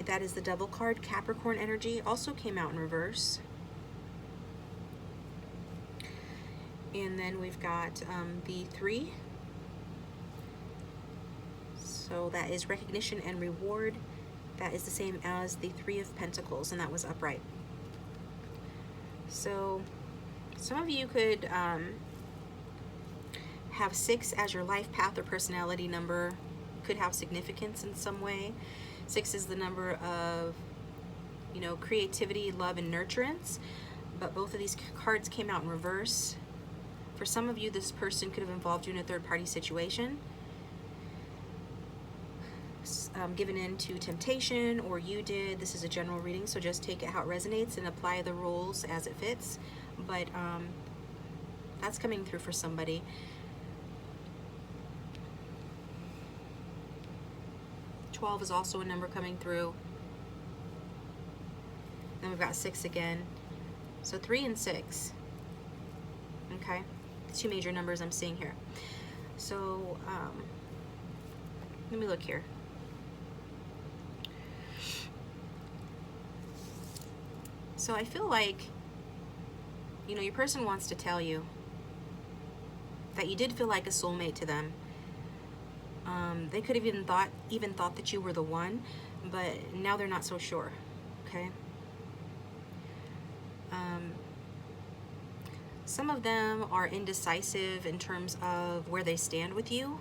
That is the Devil card. Capricorn energy also came out in reverse. And then we've got the 3. So that is Recognition and Reward. That is the same as the 3 of Pentacles, and that was upright. So some of you could have 6 as your life path or personality number. Could have significance in some way. 6 is the number of, you know, creativity, love, and nurturance. But both of these cards came out in reverse. For some of you, this person could have involved you in a third-party situation, given in to temptation, or you did. This is a general reading, so just take it how it resonates and apply the rules as it fits. But that's coming through for somebody. $12 is also a number coming through. Then we've got 6 again. So 3 and 6. Okay, 2 major numbers I'm seeing here. So let me look here. So I feel like, you know, your person wants to tell you that you did feel like a soulmate to them. They could have even thought that you were the one, but now they're not so sure. Okay. Some of them are indecisive in terms of where they stand with you,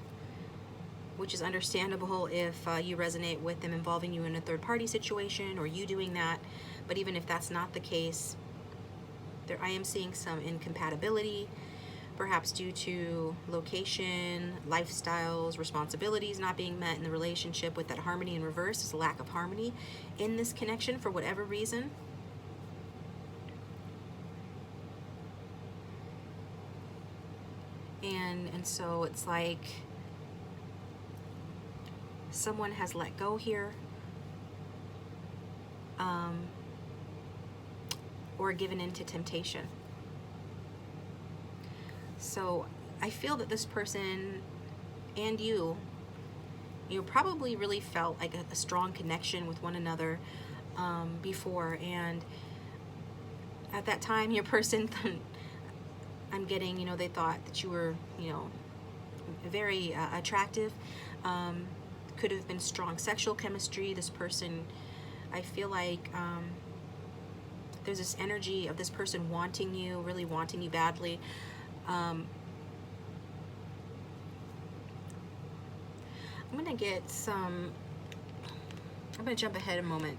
which is understandable if you resonate with them involving you in a third-party situation or you doing that. But even if that's not the case, I am seeing some incompatibility, perhaps due to location, lifestyles, responsibilities not being met in the relationship. With that harmony in reverse, there's a lack of harmony in this connection for whatever reason. And so it's like someone has let go here, or given into temptation. So I feel that this person and you probably really felt like a strong connection with one another before, and at that time your person I'm getting, you know, they thought that you were, you know, very attractive. Could have been strong sexual chemistry. This person, I feel like there's this energy of this person wanting you, really wanting you badly. I'm gonna get some, I'm gonna jump ahead a moment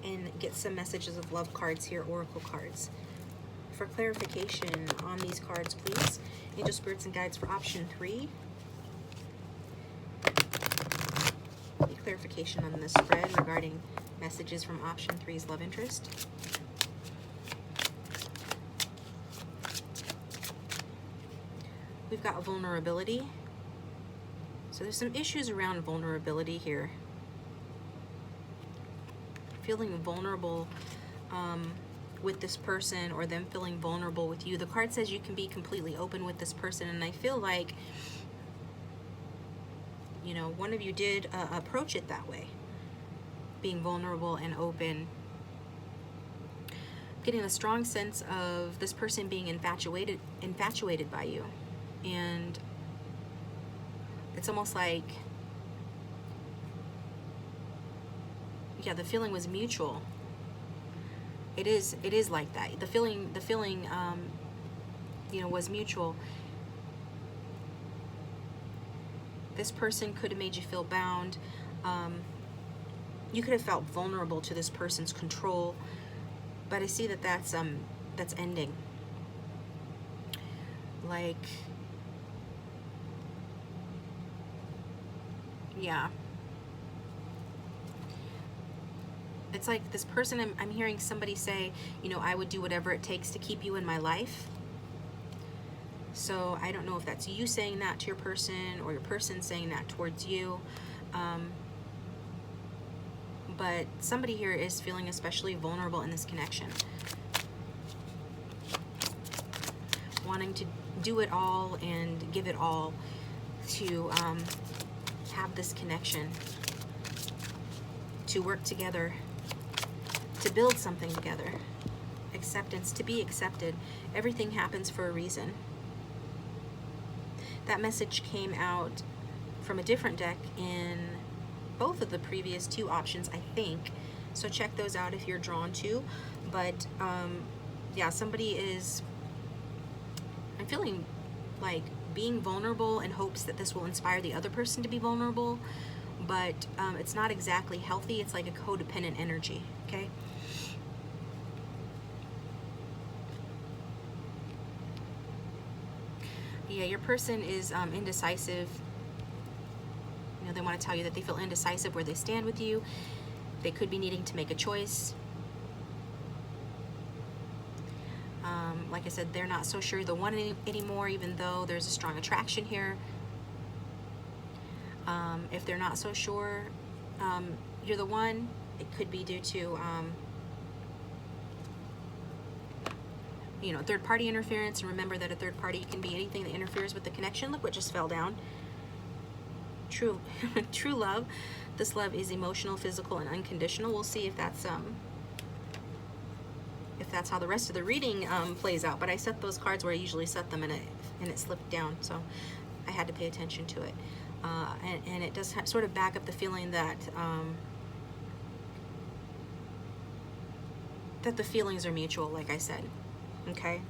and get some messages of love cards here, oracle cards. For clarification on these cards, please. Angel Spirits and Guides for option 3. Clarification on the spread regarding messages from option 3's love interest. We've got vulnerability. So there's some issues around vulnerability feeling vulnerable with this person, or them feeling vulnerable with you. The card says you can be completely open with this person, and I feel like, you know, one of you did approach it that way, being vulnerable and open. Getting a strong sense of this person being infatuated by you, and it's almost like, yeah, the feeling was mutual. It is like that. The feeling you know, was mutual. This person could have made you feel bound. You could have felt vulnerable to this person's control, but I see that that's ending. Like, yeah. It's like this person, I'm hearing somebody say, you know, I would do whatever it takes to keep you in my life. So I don't know if that's you saying that to your person, or your person saying that towards you. But somebody here is feeling especially vulnerable in this connection. Wanting to do it all and give it all to have this connection, to work together, to build something together. Acceptance, to be accepted. Everything happens for a reason. That message came out from a different deck in both of the previous two options, I think. So check those out if you're drawn to. But yeah, somebody is, I'm feeling like being vulnerable in hopes that this will inspire the other person to be vulnerable, but it's not exactly healthy. It's like a codependent energy, okay? Yeah, your person is indecisive. You know, they want to tell you that they feel indecisive where they stand with you. They could be needing to make a choice. Like I said, they're not so sure they'll want it anymore, even though there's a strong attraction here. If they're not so sure you're the one, it could be due to you know, third party interference. And remember that a third party can be anything that interferes with the connection. Look what just fell down. True love. This love is emotional, physical, and unconditional. We'll see if that's how the rest of the reading plays out. But I set those cards where I usually set them, and it slipped down, so I had to pay attention to it. And it does sort of back up the feeling that that the feelings are mutual, like I said. Okay,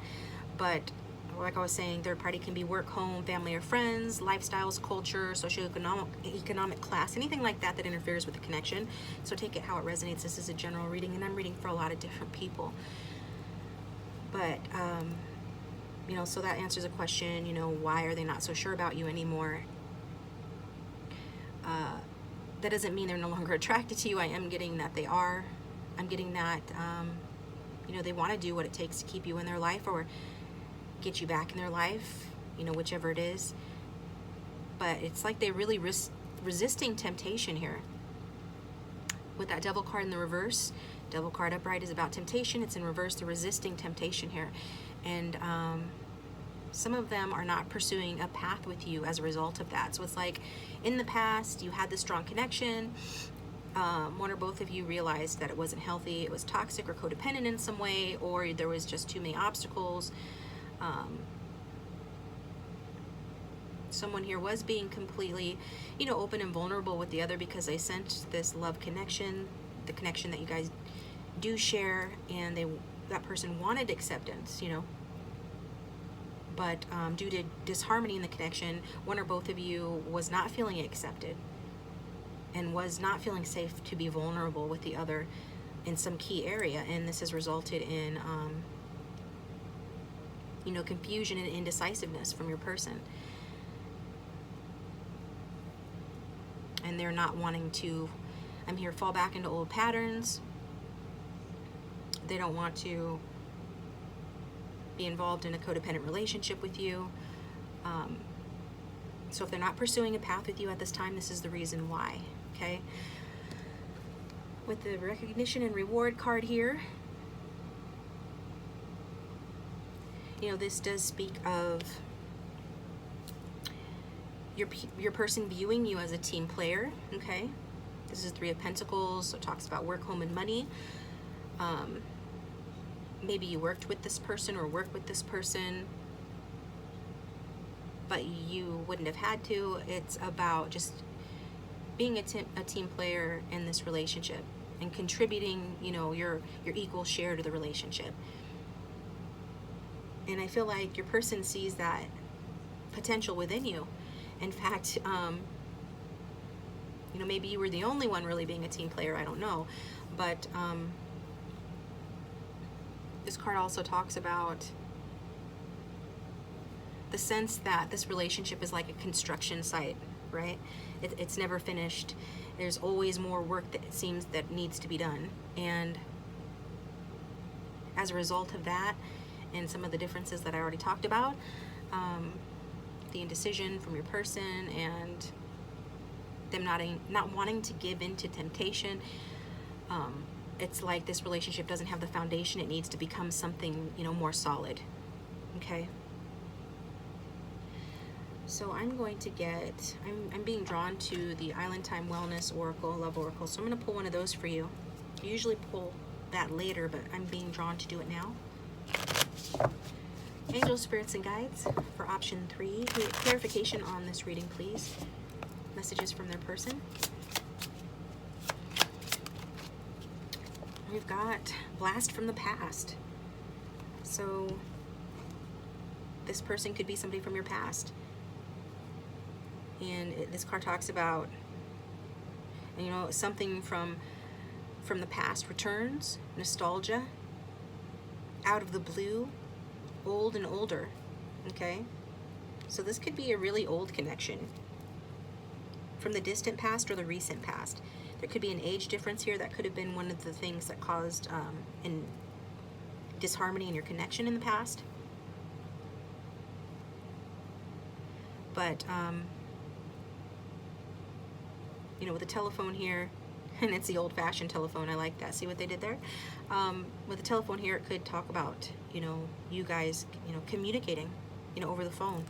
but like I was saying, third party can be work, home, family, or friends, lifestyles, culture, socioeconomic class, anything like that that interferes with the connection. So take it how it resonates. This is a general reading, and I'm reading for a lot of different people. But you know, so that answers a question. You know, why are they not so sure about you anymore? That doesn't mean they're no longer attracted to you. I am getting that they are. I'm getting that you know, they want to do what it takes to keep you in their life, or get you back in their life, you know, whichever it is. But it's like they're really resisting temptation here. With that devil card in the reverse, devil card upright is about temptation. It's in reverse, they're resisting temptation here. And some of them are not pursuing a path with you as a result of that. So it's like in the past, you had this strong connection. One or both of you realized that it wasn't healthy, it was toxic or codependent in some way, or there was just too many obstacles. Someone here was being completely, you know, open and vulnerable with the other because they sensed this love connection, the connection that you guys do share, and that person wanted acceptance, you know. But due to disharmony in the connection, one or both of you was not feeling accepted and was not feeling safe to be vulnerable with the other in some key area, and this has resulted in you know, confusion and indecisiveness from your person. And they're not wanting to, I'm here, fall back into old patterns. They don't want to be involved in a codependent relationship with you. So if they're not pursuing a path with you at this time, this is the reason why. Okay, with the recognition and reward card here, You know, this does speak of your person viewing you as a team player, okay? This is Three of Pentacles, so it talks about work, home, and money. Maybe you worked with this person or work with this person, but you wouldn't have had to. It's about just being a team player in this relationship and contributing, you know, your equal share to the relationship. And I feel like your person sees that potential within you. In fact, you know, maybe you were the only one really being a team player, I don't know. But this card also talks about the sense that this relationship is like a construction site, right? It's never finished. There's always more work that it seems that needs to be done. And as a result of that, and some of the differences that I already talked about, the indecision from your person and them not wanting to give in to temptation, it's like this relationship doesn't have the foundation. It needs to become something, you know, more solid. Okay. So I'm going to get, I'm being drawn to the Island Time Wellness Oracle, Love Oracle. So I'm going to pull one of those for you. I usually pull that later, but I'm being drawn to do it now. Angels, spirits, and guides for option 3. Clarification on this reading, please. Messages from their person. We've got blast from the past. So this person could be somebody from your past. And this card talks about, you know, something from the past returns, nostalgia, out of the blue, old and older, okay? So this could be a really old connection from the distant past or the recent past. There could be an age difference here. That could have been one of the things that caused disharmony in your connection in the past. But, you know, with the telephone here, and it's the old-fashioned telephone, I like that. See what they did there? With the telephone here, it could talk about, you know, you guys, you know, communicating, you know, over the phone.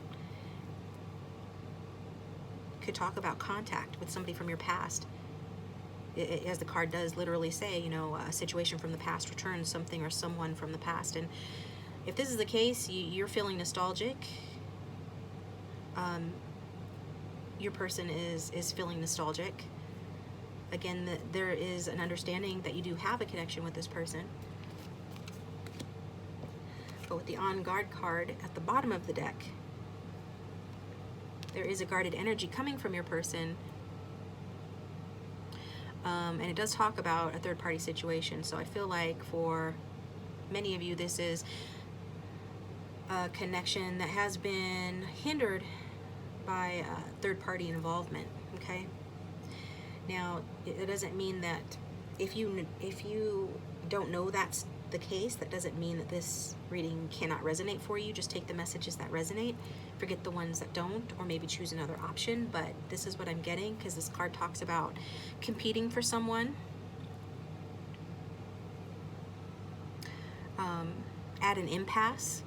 Could talk about contact with somebody from your past. As the card does literally say, you know, a situation from the past returns something or someone from the past. And if this is the case, you're feeling nostalgic. Your person is feeling nostalgic. Again, there is an understanding that you do have a connection with this person. But with the On Guard card at the bottom of the deck, there is a guarded energy coming from your person. And it does talk about a third-party situation. So I feel like for many of you, this is a connection that has been hindered by third-party involvement, okay? Now, it doesn't mean that if you don't know that's the case, that doesn't mean that this reading cannot resonate for you. Just take the messages that resonate, forget the ones that don't, or maybe choose another option. But this is what I'm getting, because this card talks about competing for someone, at an impasse,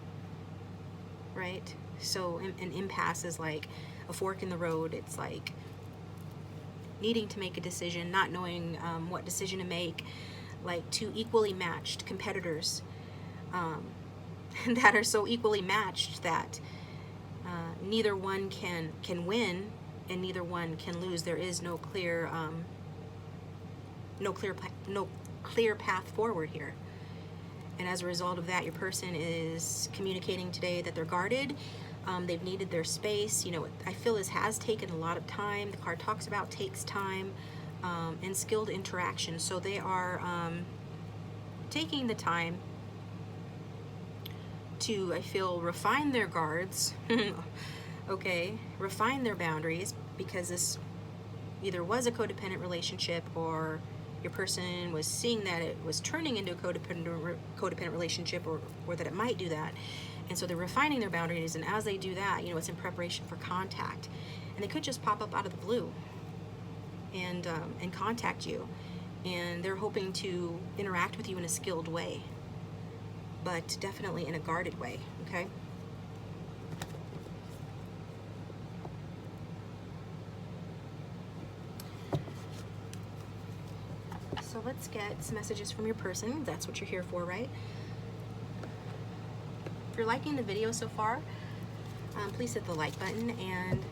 right? So an impasse is like a fork in the road. It's like needing to make a decision, not knowing what decision to make, like two equally matched competitors that are so equally matched that neither one can win and neither one can lose. There is no clear path forward here. And as a result of that, your person is communicating today that they're guarded. They've needed their space. You know, I feel this has taken a lot of time. The card talks about takes time and skilled interaction. So they are taking the time to, I feel, refine their guards, okay, refine their boundaries, because this either was a codependent relationship or your person was seeing that it was turning into a codependent relationship, or that it might do that. And so they're refining their boundaries, and as they do that, you know, it's in preparation for contact. And they could just pop up out of the blue and contact you. And they're hoping to interact with you in a skilled way. but definitely in a guarded way, okay? So let's get some messages from your person. That's what you're here for, right? If you're liking the video so far, please hit the like button, and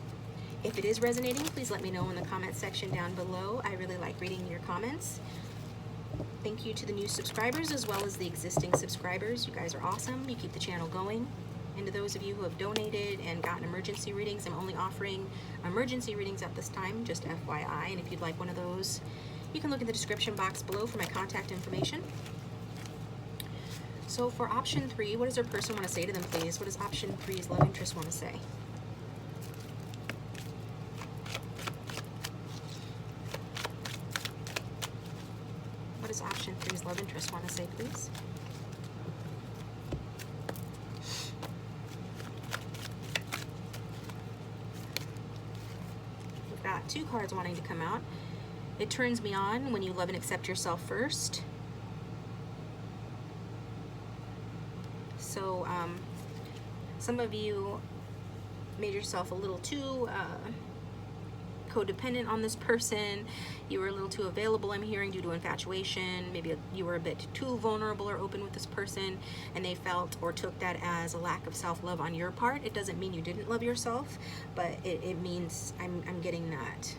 if it is resonating, please let me know in the comment section down below. I really like reading your comments. Thank you to the new subscribers as well as the existing subscribers. You guys are awesome. You keep the channel going. And to those of you who have donated and gotten emergency readings, I'm only offering emergency readings at this time, just FYI. And if you'd like one of those, you can look in the description box below for my contact information. So for option 3, what does our person want to say to them, please? What does option 3's love interest want to say? What does option 3's love interest want to say, please? We've got 2 cards wanting to come out. It turns me on when you love and accept yourself first. So some of you made yourself a little too codependent on this person. You were a little too available, I'm hearing, due to infatuation. Maybe you were a bit too vulnerable or open with this person, and they felt or took that as a lack of self-love on your part. It doesn't mean you didn't love yourself, but it means I'm getting that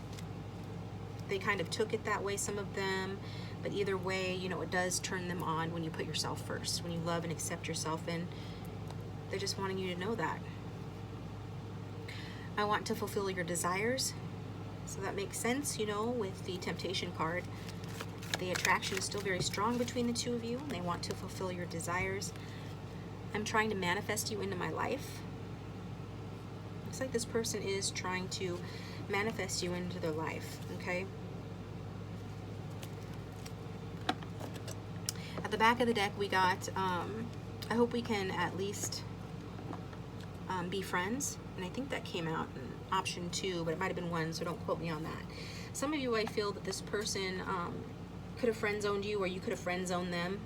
they kind of took it that way, some of them. But either way, you know, it does turn them on when you put yourself first, when you love and accept yourself, and they're just wanting you to know that. I want to fulfill your desires. So that makes sense, you know, with the temptation card. The attraction is still very strong between the two of you. They want to fulfill your desires. I'm trying to manifest you into my life. Looks like this person is trying to manifest you into their life, okay? At the back of the deck, we got, I hope we can at least be friends. And I think that came out in option 2, but it might have been 1, so don't quote me on that. Some of you, I feel that this person could have friend zoned you, or you could have friend zoned them.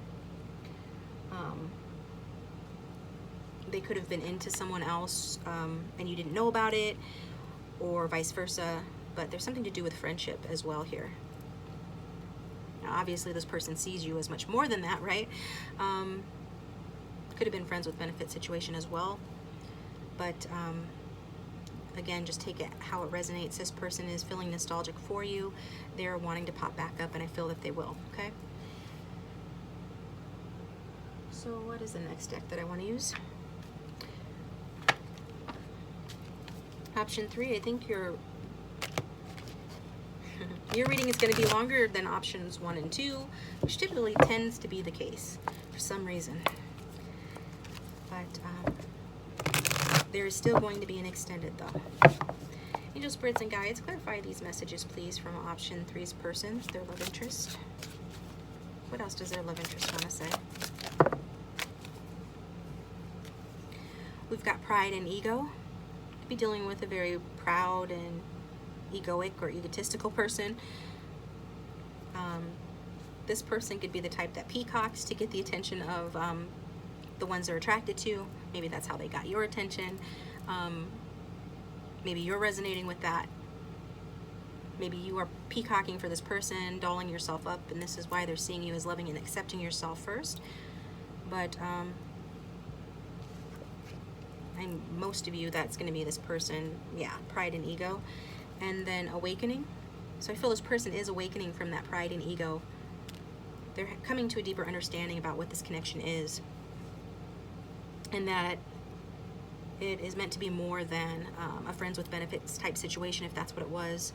They could have been into someone else and you didn't know about it, or vice versa. But there's something to do with friendship as well here. Now, obviously, this person sees you as much more than that, right? Could have been friends with benefit situation as well. But again, just take it how it resonates. This person is feeling nostalgic for you. They're wanting to pop back up, and I feel that they will, okay? So what is the next deck that I want to use? Option 3, I think your reading is going to be longer than options 1 and 2, which typically tends to be the case for some reason. But there is still going to be an extended, though. Angel spirits and guides, clarify these messages, please, from option 3's person, their love interest. What else does their love interest want to say? We've got pride and ego. Could be dealing with a very proud and egoic or egotistical person. This person could be the type that peacocks to get the attention of the ones they're attracted to. Maybe that's how they got your attention. Maybe you're resonating with that. Maybe you are peacocking for this person, dolling yourself up, and this is why they're seeing you as loving and accepting yourself first. But and most of you, that's going to be this person, yeah, pride and ego. And then awakening. So I feel this person is awakening from that pride and ego. They're coming to a deeper understanding about what this connection is, and that it is meant to be more than a friends with benefits type situation, if that's what it was.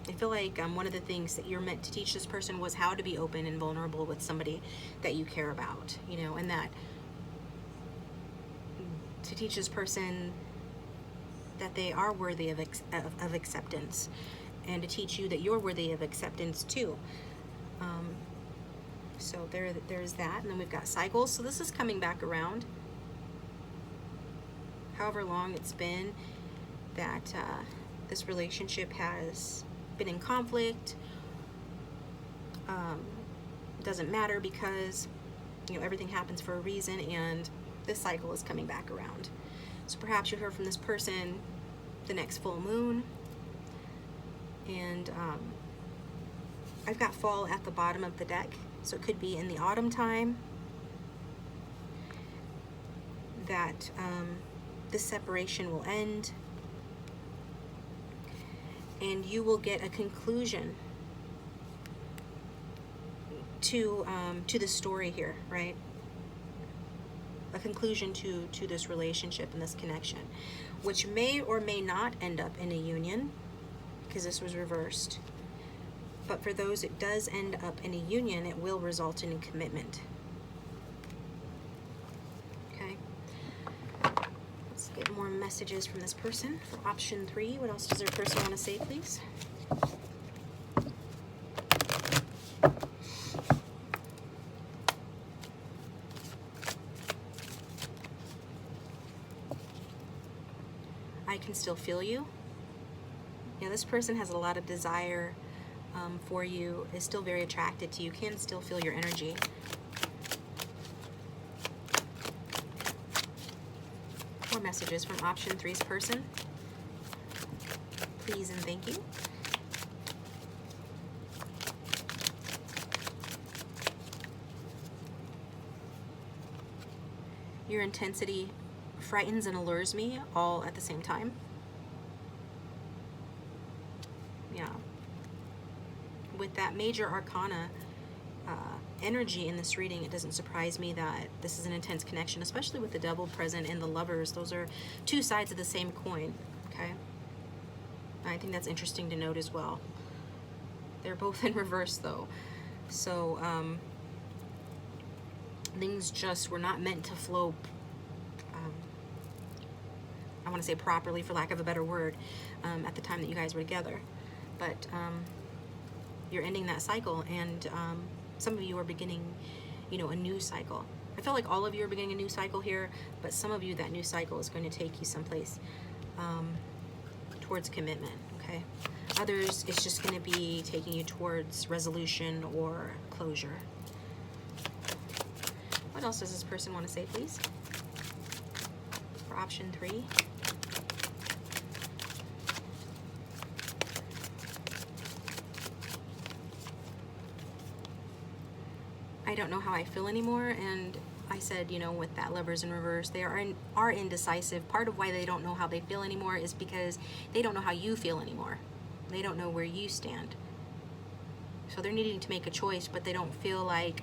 I feel like one of the things that you're meant to teach this person was how to be open and vulnerable with somebody that you care about, you know, and that to teach this person that they are worthy of acceptance, and to teach you that you're worthy of acceptance too. So there's that. And then we've got cycles. So this is coming back around. However long it's been that this relationship has been in conflict, doesn't matter, because You know, everything happens for a reason, and this cycle is coming back around. So perhaps you heard from this person the next full moon, and I've got fall at the bottom of the deck, so it could be in the autumn time that this separation will end, and you will get a conclusion to the story here, right? A conclusion to this relationship and this connection, which may or may not end up in a union, because this was reversed. But for those it does end up in a union, it will result in a commitment. Okay. Let's get more messages from this person for option 3. What else does their person want to say, please? I can still feel you. Yeah, this person has a lot of desire for you, is still very attracted to you, can still feel your energy. More messages from option 3's person. Please and thank you. Your intensity frightens and allures me all at the same time. Yeah. With that major arcana energy in this reading, it doesn't surprise me that this is an intense connection, especially with the double present and the lovers. Those are two sides of the same coin, okay? I think that's interesting to note as well. They're both in reverse though. So things just were not meant to flow, I want to say properly, for lack of a better word, at the time that you guys were together. But you're ending that cycle, and some of you are beginning, you know, a new cycle. I feel like all of you are beginning a new cycle here, but some of you, that new cycle is going to take you someplace towards commitment, okay? Others, it's just going to be taking you towards resolution or closure. What else does this person want to say, please? For option 3. I don't know how I feel anymore, and I said, you know, with that lovers in reverse, they are indecisive. Part of why they don't know how they feel anymore is because they don't know how you feel anymore. They don't know where you stand. So they're needing to make a choice, but they don't feel like,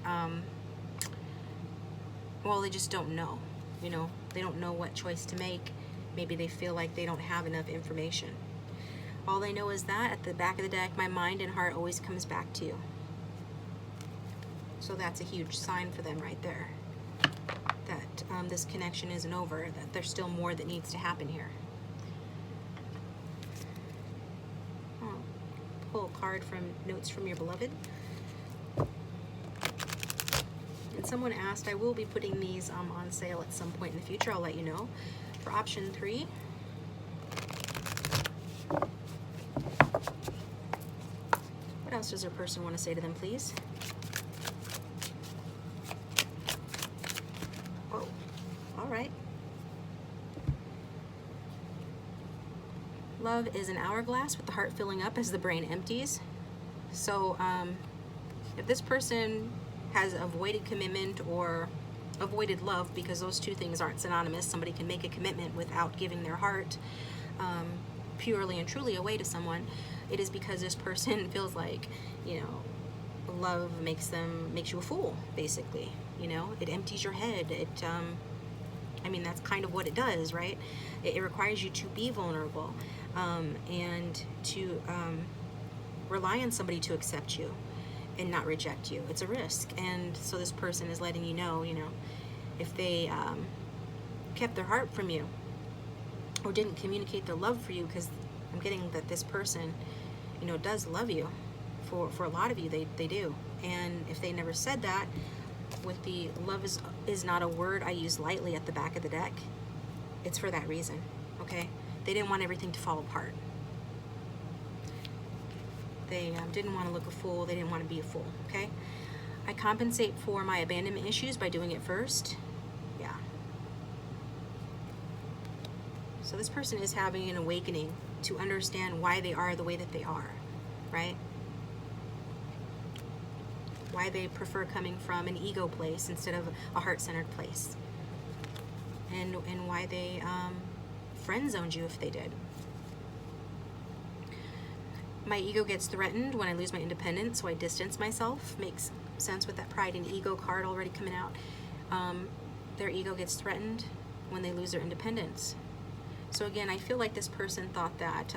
well, they just don't know, you know. They don't know what choice to make. Maybe they feel like they don't have enough information. All they know is that at the back of the deck, my mind and heart always comes back to you. So that's a huge sign for them right there, that this connection isn't over, that there's still more that needs to happen here. Oh, pull a card from Notes from Your Beloved. And someone asked, I will be putting these on sale at some point in the future. I'll let you know. For option 3. What else does their person want to say to them, please? All right. Love is an hourglass with the heart filling up as the brain empties. So if this person has avoided commitment or avoided love, because those two things aren't synonymous, somebody can make a commitment without giving their heart purely and truly away to someone, it is because this person feels like, you know, love makes you a fool, basically. You know, it empties your head. I mean, that's kind of what it does, right? It requires you to be vulnerable and to rely on somebody to accept you and not reject you. It's a risk. And so this person is letting you know, if they kept their heart from you or didn't communicate their love for you, because I'm getting that this person, does love you. For a lot of you, they do. And if they never said that, with the love is not a word I use lightly at the back of the deck, it's for that reason, okay? They didn't want everything to fall apart. They didn't want to look a fool. They didn't want to be a fool, okay? I compensate for my abandonment issues by doing it first. Yeah. So this person is having an awakening to understand why they are the way that they are, right? Why they prefer coming from an ego place instead of a heart-centered place. And why they friend-zoned you if they did. My ego gets threatened when I lose my independence, so I distance myself. Makes sense with that pride and ego card already coming out. Their ego gets threatened when they lose their independence. So again, I feel like this person thought that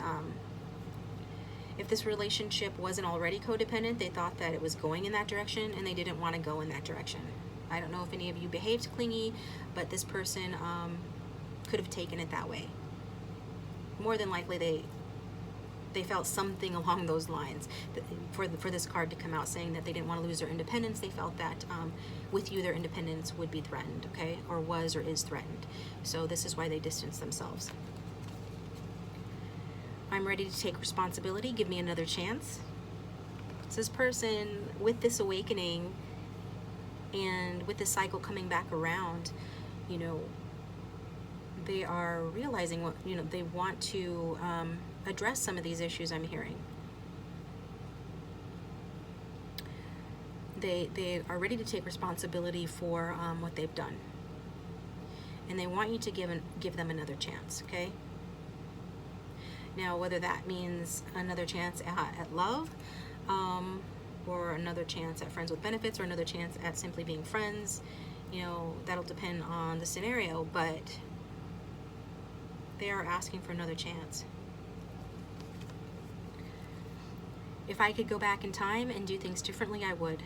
if this relationship wasn't already codependent, they thought that it was going in that direction and they didn't want to go in that direction. I don't know if any of you behaved clingy, but this person could have taken it that way. More than likely, they felt something along those lines for this card to come out saying that they didn't want to lose their independence. They felt that with you, their independence would be threatened, okay, or was or is threatened. So this is why they distanced themselves. I'm ready to take responsibility. Give me another chance. So this person, with this awakening and with this cycle coming back around, you know, they are realizing what, you know, they want to address some of these issues I'm hearing. They are ready to take responsibility for what they've done. And they want you to give them another chance, okay? Now, whether that means another chance at love, or another chance at friends with benefits, or another chance at simply being friends, you know, that'll depend on the scenario, but they are asking for another chance. If I could go back in time and do things differently, I would.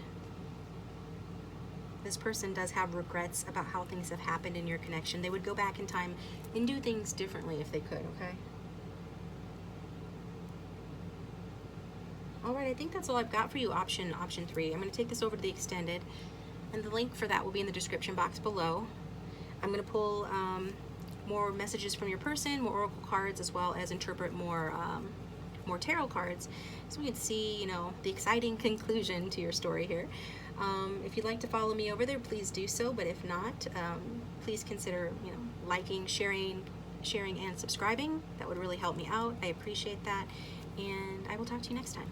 This person does have regrets about how things have happened in your connection. They would go back in time and do things differently if they could, okay? All right, I think that's all I've got for you, option 3. I'm going to take this over to the extended, and the link for that will be in the description box below. I'm going to pull more messages from your person, more oracle cards, as well as interpret more tarot cards, so we can see, you know, the exciting conclusion to your story here. If you'd like to follow me over there, please do so. But if not, please consider, you know, liking, sharing, and subscribing. That would really help me out. I appreciate that, and I will talk to you next time.